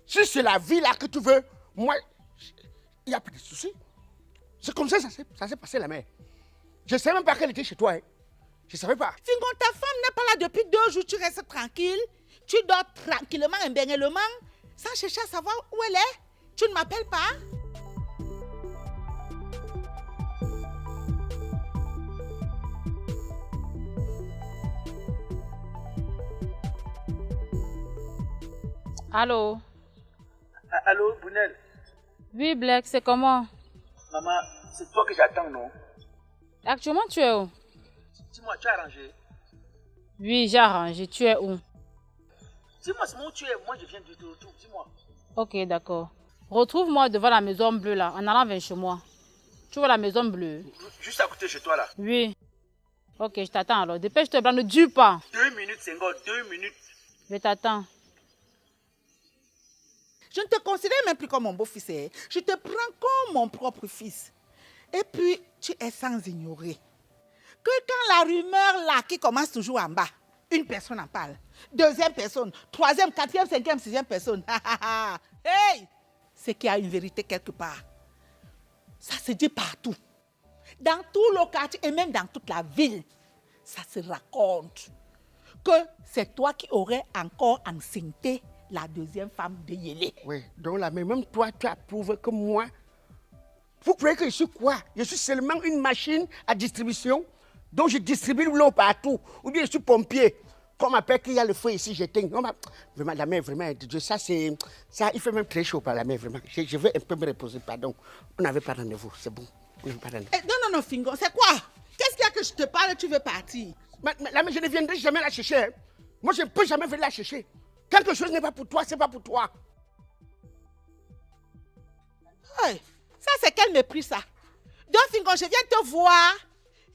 Speaker 5: si c'est la vie là que tu veux, moi, il n'y a pas de souci. C'est comme ça s'est passé la mère. Je ne savais même pas qu'elle était chez toi. Hein. Je ne savais pas.
Speaker 10: Fingon, ta femme n'est pas là depuis 2 jours, tu restes tranquille. Tu dors tranquillement, imbénélement, sans chercher à savoir où elle est. Tu ne m'appelles pas.
Speaker 14: Allô?
Speaker 1: Allô, Brunel?
Speaker 14: Oui, Black, c'est comment?
Speaker 1: Maman, c'est toi que j'attends, non?
Speaker 14: Actuellement, tu es où?
Speaker 1: Dis-moi, tu as arrangé?
Speaker 14: Oui, j'ai arrangé. Tu es où?
Speaker 1: Dis-moi, c'est où tu es. Moi, je viens du retour. Dis-moi.
Speaker 14: Ok, d'accord. Retrouve-moi devant la maison bleue, là, en allant vers chez moi. Tu vois la maison bleue?
Speaker 1: Juste à côté de chez toi, là.
Speaker 14: Oui. Ok, je t'attends alors. Dépêche-toi, Blanc, ne dure pas.
Speaker 1: 2 minutes, Senghor, 2 minutes.
Speaker 14: Je t'attends.
Speaker 10: Je ne te considère même plus comme mon beau-fils. Hein. Je te prends comme mon propre fils. Et puis, tu es sans ignorer que quand la rumeur là qui commence toujours en bas, une personne en parle, 2e personne, 3e, 4e, 5e, 6e personne, hey, c'est qu'il y a une vérité quelque part. Ça se dit partout. Dans tout le quartier et même dans toute la ville, ça se raconte que c'est toi qui aurais encore enceinté la 2e femme de Yélé.
Speaker 5: Oui, donc là, mais même toi, tu approuves que moi. Vous croyez que je suis quoi? Je suis seulement une machine à distribution, donc je distribue l'eau partout. Ou bien je suis pompier. Qu'on m'appelle qu'il y a le feu ici, j'éteins. Vraiment, la mère, vraiment, ça, il fait même très chaud par la mère, vraiment. Je veux un peu me reposer, pardon. On n'avait pas rendez-vous, c'est bon. On n'avait pas rendez-vous.
Speaker 10: Non, Fingo, c'est quoi? Qu'est-ce qu'il y a que je te parle, tu veux partir?
Speaker 5: La mère, je ne viendrai jamais la chercher. Hein. Moi, je ne peux jamais venir la chercher. Quelque chose n'est pas pour toi, c'est pas pour toi.
Speaker 10: Hey, ça, c'est quel mépris, ça? Donc, Fingo, je viens te voir,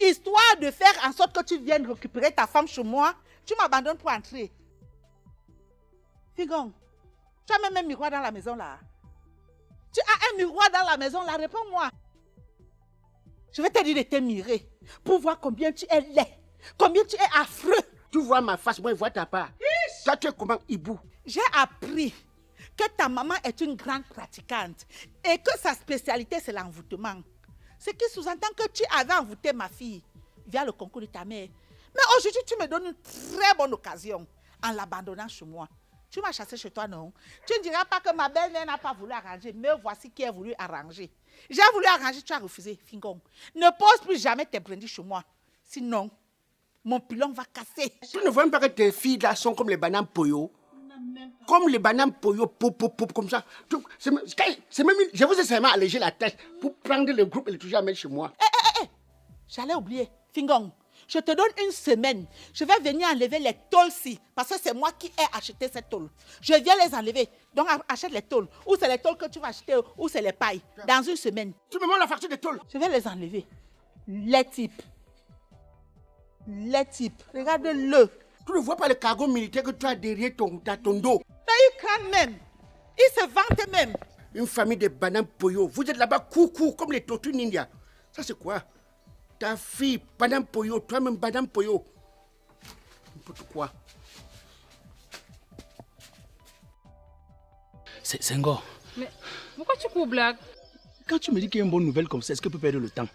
Speaker 10: histoire de faire en sorte que tu viennes récupérer ta femme chez moi. Tu m'abandonnes pour entrer. Fingo, tu as même un miroir dans la maison, là. Tu as un miroir dans la maison, là, réponds-moi. Je vais te dire de te mirer pour voir combien tu es laid, combien tu es affreux.
Speaker 5: Tu vois ma face, moi, je vois ta part. Toi, tu es comment, Ibou?
Speaker 10: J'ai appris que ta maman est une grande pratiquante et que sa spécialité, c'est l'envoûtement. Ce qui sous-entend que tu avais envoûté ma fille via le concours de ta mère. Mais aujourd'hui, tu me donnes une très bonne occasion en l'abandonnant chez moi. Tu m'as chassé chez toi, non? Tu ne diras pas que ma belle-mère n'a pas voulu arranger, mais voici qui a voulu arranger. J'ai voulu arranger, tu as refusé, Fingong. Ne pose plus jamais tes brindilles chez moi. Sinon, mon pilon va casser.
Speaker 5: Tu ne vois même pas que tes filles là sont comme les bananes poyo? Comme les bananes poyo, comme ça. C'est même, je vous ai seulement allégé la tête pour prendre le groupe et le toujours mettre chez moi.
Speaker 10: J'allais oublier, Fingong. Je te donne une semaine. Je vais venir enlever les tôles-ci. Parce que c'est moi qui ai acheté ces tôles. Je viens les enlever. Donc achète les tôles. Ou c'est les tôles que tu vas acheter, ou c'est les pailles. Dans une semaine.
Speaker 5: Tu me montres la facture des tôles?
Speaker 10: Je vais les enlever. Les types. Les types. Regarde-le.
Speaker 5: Tu ne vois pas le cargo militaire que tu as derrière ton dos?
Speaker 10: Mais ils craignent même. Ils se vantent même.
Speaker 5: Une famille de bananes poyo. Vous êtes là-bas coucou comme les tortues ninja. Ça c'est quoi? Ta fille, banane poyo, toi-même banane poyo. N'importe quoi.
Speaker 1: C'est Senghor.
Speaker 14: Mais pourquoi tu cours, Black?
Speaker 1: Quand tu me dis qu'il y a une bonne nouvelle comme ça, est-ce que tu peux perdre le temps?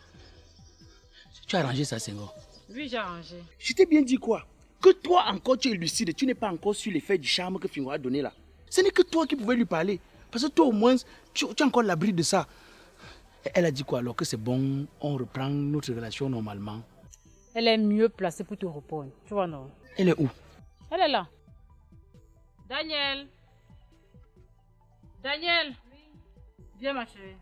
Speaker 1: Tu as arrangé ça, Senghor?
Speaker 14: Oui, j'ai arrangé.
Speaker 1: Je t'ai bien dit quoi? Que toi encore tu es lucide, tu n'es pas encore sur l'effet du charme que Fingo a donné là. Ce n'est que toi qui pouvais lui parler. Parce que toi au moins, tu as encore l'abri de ça. Elle a dit quoi alors que c'est bon, on reprend notre relation normalement?
Speaker 14: Elle est mieux placée pour te répondre. Tu vois, non?
Speaker 1: Elle est où?
Speaker 14: Elle est là. Daniel. Daniel. Viens, ma chérie.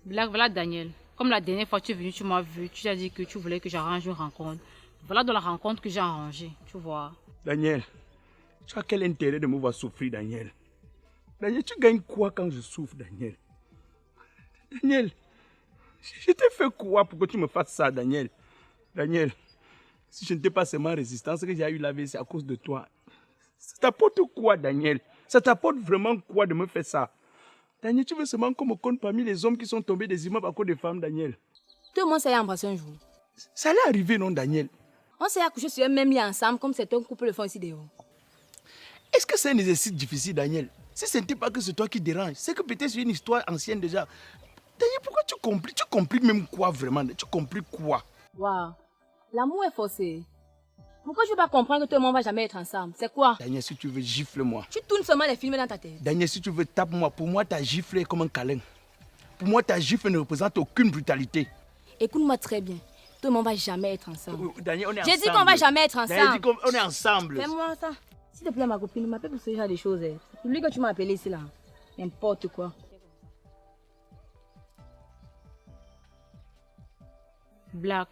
Speaker 14: Black, voilà Daniel. Comme la dernière fois que tu es venu, tu m'as vu, tu as dit que tu voulais que j'arrange une rencontre. Voilà dans la rencontre que j'ai arrangée, tu vois.
Speaker 2: Daniel, tu as quel intérêt de me voir souffrir, Daniel? Daniel, tu gagnes quoi quand je souffre, Daniel?
Speaker 8: Daniel, je t'ai fait quoi pour que tu me fasses ça, Daniel? Daniel, si je n'étais pas seulement résistant, ce que j'ai eu la vie, c'est à cause de toi. Ça t'apporte quoi, Daniel? Ça t'apporte vraiment quoi de me faire ça? Daniel, tu veux seulement qu'on me compte parmi les hommes qui sont tombés des immeubles à cause des femmes, Daniel?
Speaker 11: Tout le monde s'est embrassé un jour.
Speaker 8: Ça allait arriver, non, Daniel?
Speaker 11: On s'est accouché sur un même lit ensemble, comme certains couples le font ici dehors.
Speaker 8: Est-ce que c'est un exercice difficile, Daniel? Si ce n'était pas que c'est toi qui dérange, c'est que peut-être c'est une histoire ancienne déjà. Daniel, pourquoi tu compliques? Tu compliques même quoi vraiment? Tu compliques quoi?
Speaker 11: Waouh, l'amour est forcé. Pourquoi je ne veux pas comprendre que tout le monde ne va jamais être ensemble? C'est quoi?
Speaker 8: Daniel, si tu veux, gifle-moi.
Speaker 11: Tu tournes seulement les films dans ta tête.
Speaker 8: Daniel, si tu veux, tape-moi. Pour moi, ta gifle est comme un câlin. Pour moi, ta gifle ne représente aucune brutalité.
Speaker 11: Écoute-moi très bien. Tout le monde ne va jamais être ensemble.
Speaker 8: Daniel, on est
Speaker 11: J'ai
Speaker 8: ensemble.
Speaker 11: dit qu'on va jamais être ensemble.
Speaker 8: Daniel dit qu'on est ensemble.
Speaker 11: Fais-moi ça. S'il te plaît, ma copine, ne m'appelle pour ce genre de choses. C'est pour lui que tu m'as appelé ici là. N'importe quoi.
Speaker 14: Black,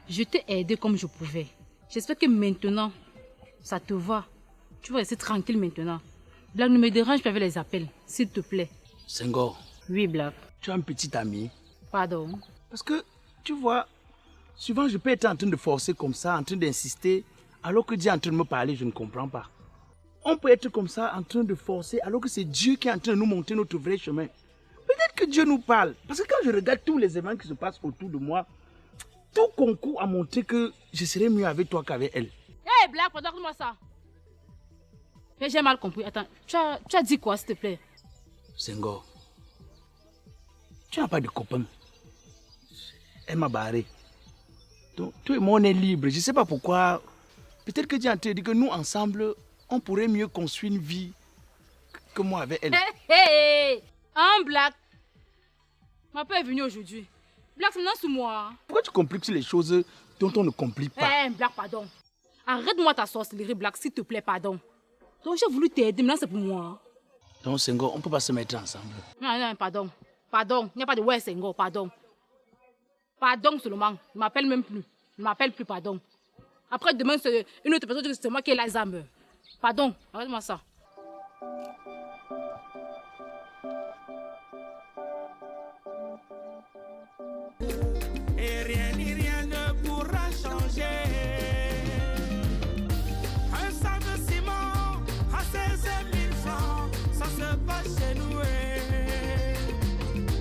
Speaker 14: je t'ai aidé comme je pouvais. J'espère que maintenant, ça te va. Tu vas rester tranquille maintenant. Black, ne me dérange pas avec les appels, s'il te plaît.
Speaker 1: Senghor.
Speaker 14: Oui, Black.
Speaker 1: Tu as un petit ami.
Speaker 14: Pardon.
Speaker 8: Parce que, tu vois, souvent je peux être en train de forcer comme ça, en train d'insister, alors que Dieu est en train de me parler, je ne comprends pas. On peut être comme ça, en train de forcer, alors que c'est Dieu qui est en train de nous montrer notre vrai chemin. Peut-être que Dieu nous parle. Parce que quand je regarde tous les événements qui se passent autour de moi, tout concourt à montrer que je serais mieux avec toi qu'avec elle.
Speaker 14: Hey, Black, pardonne-moi ça. Mais j'ai mal compris. Attends, tu as dit quoi, s'il te plaît?
Speaker 1: Senghor.
Speaker 8: Tu n'as pas de copain. Elle m'a barré. Donc, toi et moi, on est libres. Je ne sais pas pourquoi. Peut-être que Dieu a dit que nous, ensemble, on pourrait mieux construire une vie que moi avec elle.
Speaker 14: Hey, un Black. Ma père est venu aujourd'hui. Black, c'est maintenant sous moi.
Speaker 8: Pourquoi tu compliques les choses dont on ne complique pas?
Speaker 14: Hey, Black, pardon. Arrête-moi ta sorcellerie, Black, s'il te plaît, pardon. Donc, j'ai voulu t'aider, maintenant c'est pour moi.
Speaker 1: Donc, Senghor, on ne peut pas se mettre ensemble.
Speaker 14: Non, pardon. Pardon, il n'y a pas de ouais, Senghor, pardon. Pardon seulement. Ne m'appelle même plus. Ne m'appelle plus, pardon. Après, demain, c'est une autre personne, c'est moi qui ai l'Alzheimer. Pardon, arrête-moi ça.
Speaker 7: Et rien ni rien ne pourra changer. Un sac de ciment à 16 000 francs, ça se passe chez nous.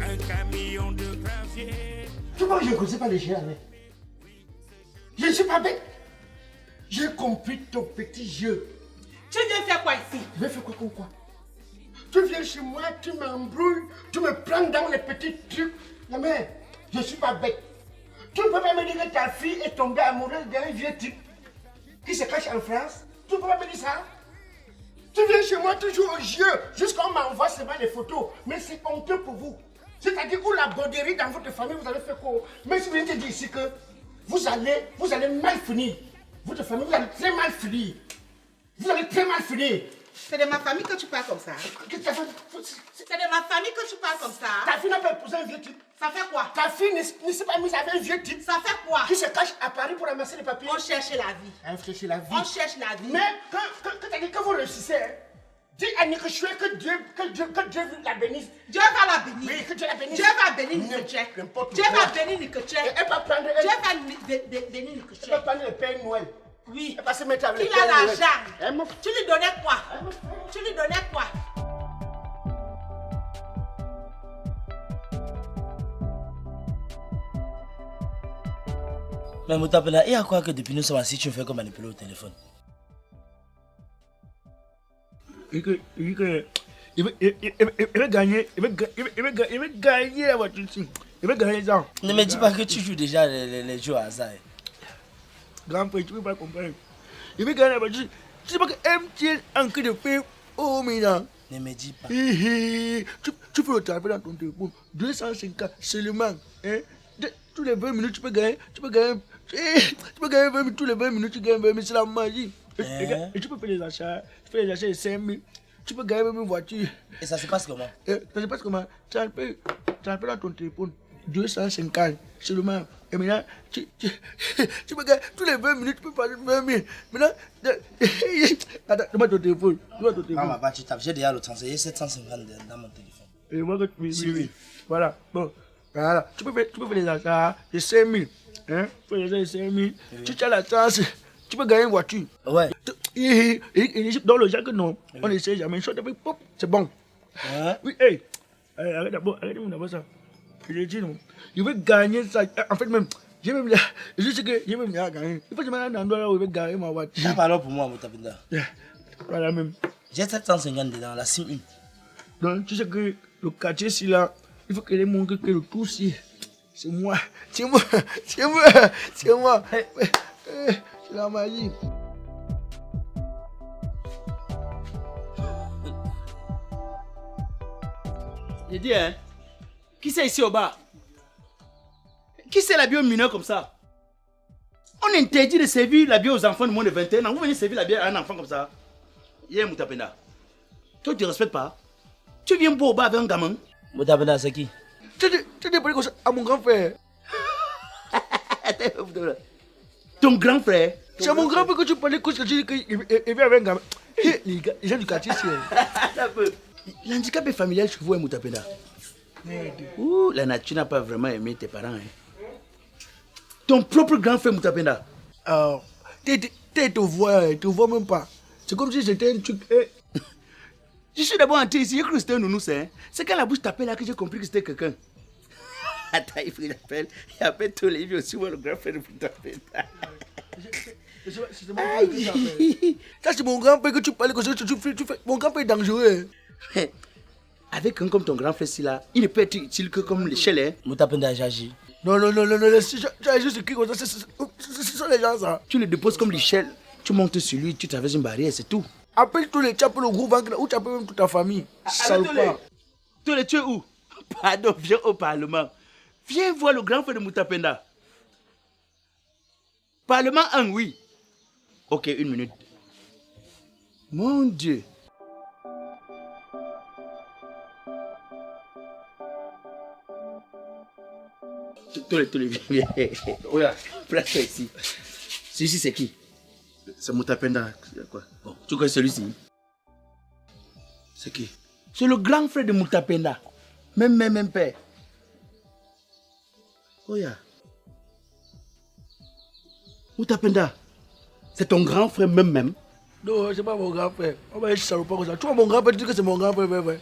Speaker 7: Un camion de gravier.
Speaker 5: Tu vois, je ne connais pas les chiens, mais. Je ne suis pas bête. J'ai compris ton petit jeu.
Speaker 12: Tu viens faire quoi ici?
Speaker 5: Tu veux faire quoi comme quoi? Tu viens chez moi, tu m'embrouilles, tu me prends dans les petits trucs. La mère, je ne suis pas bête. Tu ne peux pas me dire que ta fille est tombée amoureuse d'un vieux type qui se cache en France. Tu ne peux pas me dire ça? Tu viens chez moi toujours au jeu, jusqu'à on m'envoie seulement des photos. Mais c'est honteux pour vous. C'est-à-dire que la broderie dans votre famille, vous allez faire quoi? Mais si vous venez te dire ici que vous allez mal finir. Votre famille, vous allez très mal finir. Vous allez très mal finir.
Speaker 12: C'est de ma famille que tu parles comme ça.
Speaker 5: C'est de
Speaker 12: ma famille que tu parles comme ça.
Speaker 5: Ta fille n'a pas épousé un vieux type.
Speaker 12: Ça fait quoi?
Speaker 5: Ta fille ne s'est pas mise avec un vieux type.
Speaker 12: Ça fait quoi?
Speaker 5: Qui se cache à Paris pour ramasser les papiers.
Speaker 12: On cherche la vie.
Speaker 5: On cherche la vie.
Speaker 12: On cherche la vie.
Speaker 5: Mais quand t'as dit que vous réussissez, hein, dis à Nikechoué que Dieu la bénisse.
Speaker 12: Dieu va la bénir.
Speaker 5: Oui, que Dieu la bénisse.
Speaker 12: Dieu va bénir Nikechoué. Dieu va bénir Nikechoué.
Speaker 5: Elle va prendre.
Speaker 12: Dieu va bénir Nikechoué.
Speaker 5: Elle va prendre le Père Noël.
Speaker 12: Oui.
Speaker 5: Elle va se mettre avec le
Speaker 12: Il
Speaker 5: Père
Speaker 12: a
Speaker 5: Noël.
Speaker 12: l'argent. Tu lui donnais quoi? Tu lui donnais quoi?
Speaker 1: Mais Moutapela, il y a quoi que depuis nous sommes assis, tu me fais comme manipuler au téléphone?
Speaker 8: Il va gagner. Il va gagner la voiture ici. Il va gagner ça.
Speaker 1: Ne me dis pas que tu joues déjà les jeux à hasard.
Speaker 8: Grand frère, tu ne peux pas comprendre. Il va gagner la voiture. Tu sais pas que MTN en train de faire au Mina.
Speaker 1: Ne me dis pas.
Speaker 8: Tu peux le travailler dans ton téléphone. 250 seulement. Hein? Tous les 20 minutes, tu peux gagner. Tu peux gagner 20 minutes. Tous les 20 minutes, tu gagnes 20 000. C'est la magie. Et tu peux faire les achats. Tu fais les achats de 5 000. Tu peux gagner même une voiture.
Speaker 1: Et ça se passe comment?
Speaker 8: Ça se passe comment? Tu as fait dans ton téléphone 250 seulement. Et maintenant, tu peux gagner tous les 20 minutes, tu peux passer 20 000. Maintenant, attends, donne-moi ton téléphone.
Speaker 1: Maman, tu tapes. J'ai déjà le transfert 750 dans mon téléphone.
Speaker 2: Et moi, oui. Voilà, bon. Voilà. Tu peux faire des achats de 5 000. Hein? Tu peux faire 5 000. Tu as la chance. Tu peux gagner une voiture.
Speaker 1: Ouais.
Speaker 2: Et dans le genre que non, on essaie jamais. Pop, c'est bon. Oui, hey. Arrête d'abord ça. Je dis non. Je veux gagner ça. En fait, même, je sais que je vais gagner. Il faut que je m'aille dans l'endroit là où je vais gagner ma voiture.
Speaker 1: Ça parle pour moi, Moutapenda.
Speaker 2: Voilà même.
Speaker 1: J'ai 750 dedans, la SIM 1.
Speaker 2: Donc, tu sais que le quartier ici là, il faut que les montrent que le tout ici, c'est moi. C'est la magie.
Speaker 1: J'ai dit, hein, qui c'est ici au bas? Qui c'est la bière aux mineurs comme ça? On interdit de servir la bière aux enfants de moins de 21 ans. Vous venez servir la bière à un enfant comme ça? Yeah, Moutapenda. Toi, tu ne respectes pas. Tu viens boire au bas avec un gamin. Moutapenda, c'est qui?
Speaker 2: Tu dis pas comme ça à mon grand frère.
Speaker 1: Ton grand frère?
Speaker 2: C'est à mon grand frère que tu parlais que tu dis qu'il vient avec un gamin. Les gens du quartier, c'est...
Speaker 1: L'handicap est familial chez vous, hein, Moutapenda. Ouh, la nature n'a pas vraiment aimé tes parents. Hein. Ton propre grand frère, Moutapenda.
Speaker 2: Alors, tu te vois même pas. C'est comme si c'était un truc...
Speaker 1: Je suis d'abord entré ici, j'ai cru que c'était un nounours. Hein. C'est quand la bouche tapait là que j'ai compris que c'était quelqu'un. Attends, il appelle tous les vieux aussi, moi, le grand frère de Moutapenda.
Speaker 2: Ça, c'est mon grand-père que tu parles comme ça. Mon grand-père est dangereux.
Speaker 1: Avec un comme ton grand frère, là, il ne peut être utile que comme l'échelle. Hein. Moutapenda Jaji.
Speaker 2: Non. Jaji, c'est qui comme ça? Ce sont les gens, ça.
Speaker 1: Tu le déposes comme l'échelle, tu montes sur lui, tu traverses une barrière, c'est tout.
Speaker 2: Appelle tous les tu appelles le gros ventre ou tu appelles même toute ta famille. Salopard.
Speaker 1: Tous les tu es où? Pardon, viens au Parlement. Viens voir le grand frère de Moutapenda. Parlement 1, oui. Ok, 1 minute. Mon Dieu. Tous les viens. Regarde, place-toi ici. Celui-ci, c'est qui?
Speaker 3: C'est Moutapenda. Quoi?
Speaker 1: Bon, tu connais celui-ci? C'est qui? C'est le grand frère de Moutapenda. Même père.
Speaker 3: Regarde. Moutapenda, c'est ton grand frère même.
Speaker 2: Non, c'est pas mon grand frère. On va être salopard comme ça. Tu vois mon grand frère, tu dis que c'est mon grand frère, vrai.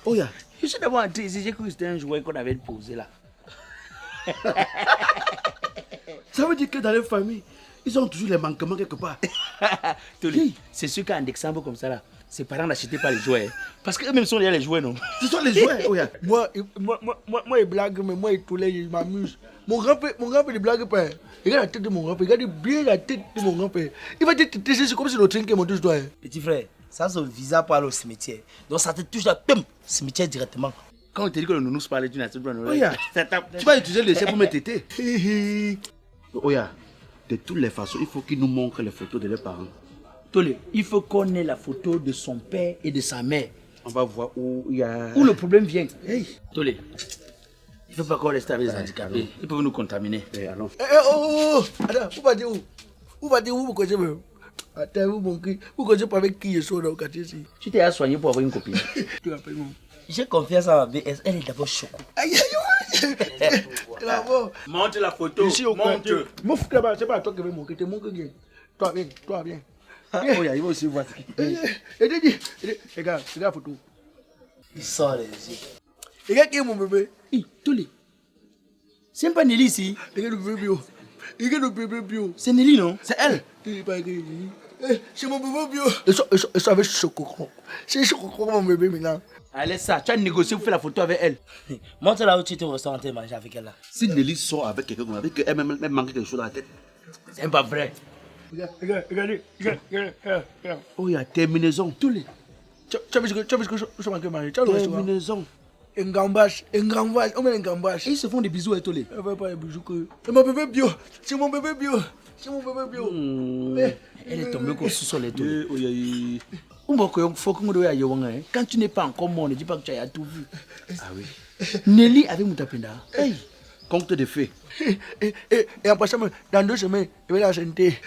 Speaker 1: Oh ya, je suis d'abord entré ici, j'ai cru que c'était un jouet qu'on avait posé là.
Speaker 3: Ça veut dire que dans les familles, ils ont toujours les manquements quelque part.
Speaker 1: C'est sûr qu'en Dexambo comme ça là, ses parents n'achetaient pas les jouets. Parce qu'eux-mêmes sont les jouets, non?
Speaker 3: Ce sont les jouets, oh ya.
Speaker 2: Moi, il blague, mais moi, il tourne, il m'amuse. Mon grand-père, il blague pas. Regarde la tête de mon grand-père, regarde bien la tête de mon grand-père. Il va te tester, c'est comme si le train qui est monté sur toi.
Speaker 1: Petit frère, ça c'est le visa pour aller au cimetière. Donc ça te touche là, pum, cimetière directement. Quand on te dit que le nounours parlait d'une nature,
Speaker 3: tu vas utiliser le chien pour me téter. Oya, de toutes les façons, il faut qu'ils nous montrent les photos de leurs parents.
Speaker 1: Tolé, il faut qu'on ait la photo de son père et de sa mère.
Speaker 3: On va voir où il y a...
Speaker 1: Où le problème vient. Hey. Tolé, il ne faut pas qu'on reste avec les handicapés. Ils peuvent nous contaminer.
Speaker 3: Allons.
Speaker 2: Attends, vous va dire où? Vous va dire où vous connaissez même? Attends, vous connaissez pas avec qui je suis dans le quartier ici?
Speaker 1: Tu t'es soigné pour avoir une copine.
Speaker 2: Tu rappelles moi?
Speaker 1: J'ai confiance en ma BS, elle est d'abord choquée.
Speaker 2: Aïe.
Speaker 1: Montre la photo.
Speaker 2: Ici au montre. Mon frère là-bas, c'est pas toi qui vais montrer, tu montres bien. Toi, viens.
Speaker 3: Oh, il va aussi voir ce qu'il
Speaker 2: fait. Regarde la photo.
Speaker 1: Il sort les yeux.
Speaker 2: Regarde qui est mon bébé.
Speaker 1: Tolé. C'est pas Nelly ici.
Speaker 2: Regarde le bébé bio.
Speaker 1: C'est Nelly, non? C'est elle.
Speaker 2: C'est mon bébé bio. Et ça avec Chococron. C'est Chococron mon bébé maintenant.
Speaker 1: Allez ça, tu as négocié pour faire la photo avec elle. Montre là où tu étais au restaurant et manger avec elle là.
Speaker 3: Si Nelly sort avec quelqu'un comme avec elle-même, elle manque quelque chose dans la tête.
Speaker 1: C'est pas vrai.
Speaker 2: Regarde.
Speaker 3: Oh, il y a terminaison.
Speaker 2: Tous les. Tu as vu ce que je manque de manger?
Speaker 3: Terminaison.
Speaker 2: Un gambache. On met un gambache.
Speaker 1: Et ils se font des bisous à tous les.
Speaker 2: On va pas des bisous que. C'est mon bébé bio.
Speaker 1: Elle est tombée comme sous les tous. Quand tu n'es pas encore mort, ne dis pas que tu as tout vu.
Speaker 3: Ah oui.
Speaker 1: Nelly avec Moutapenda.
Speaker 3: Hey, compte de fées.
Speaker 2: Et en passant, dans 2 semaines, il va la santé.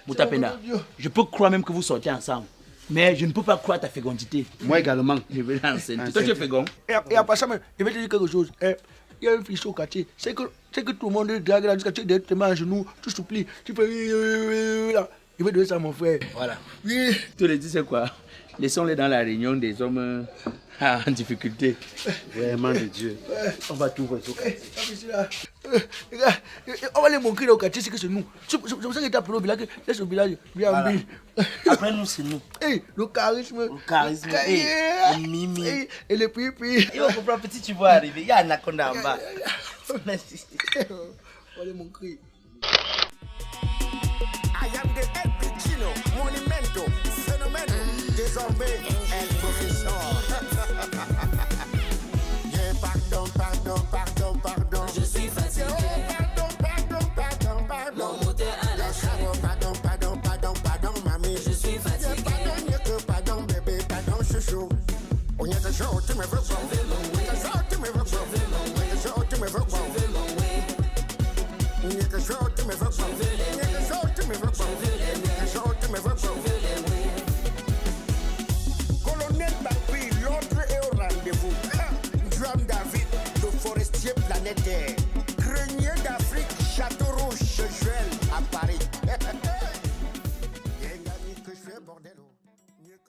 Speaker 1: Moutapenda, je peux croire même que vous sortez ensemble. Mais je ne peux pas croire ta fécondité.
Speaker 3: Moi également.
Speaker 1: Je vais l'enceinte. Toi, tu es fécond.
Speaker 2: Et à part ça, je vais te dire quelque chose. Il y a une fille au quartier. C'est que tout le monde drague là jusqu'à tu te mets à genoux, tu souplies, tu fais. Il veut donner ça à mon frère.
Speaker 1: Voilà.
Speaker 2: Oui.
Speaker 1: Tu le dis, c'est quoi? Laissons-les dans la réunion des hommes en difficulté.
Speaker 3: Vraiment de Dieu.
Speaker 1: On va tout voir.
Speaker 2: On va les montrer au quartier, c'est que c'est nous. C'est pour ça que tu as appelé au village. Laisse au village.
Speaker 1: Voilà. Après nous, c'est nous.
Speaker 2: Le charisme.
Speaker 1: Le charisme. Le mimi.
Speaker 2: Et le pipi.
Speaker 1: Et on comprend, petit, tu vois arriver. Il y a un anaconda en bas.
Speaker 2: On va les montrer.
Speaker 5: I am the El Piccino, monumento, fenomeno, désormais El Professeur. Yeah, pardon.
Speaker 6: Je suis fatigué.
Speaker 5: Pardon.
Speaker 6: Mon moteur à la chaîne.
Speaker 5: Pardon, mamie.
Speaker 6: Je suis fatigué.
Speaker 5: Pardon, bébé, pardon, chouchou. On y a des choses, tu me veux pas.
Speaker 6: Je veux mon way. Je veux mon way.
Speaker 5: On y a des choses, tu me veux pas. Colonel Bambi, l'ordre est au rendez-vous. Juan David, le forestier planétaire.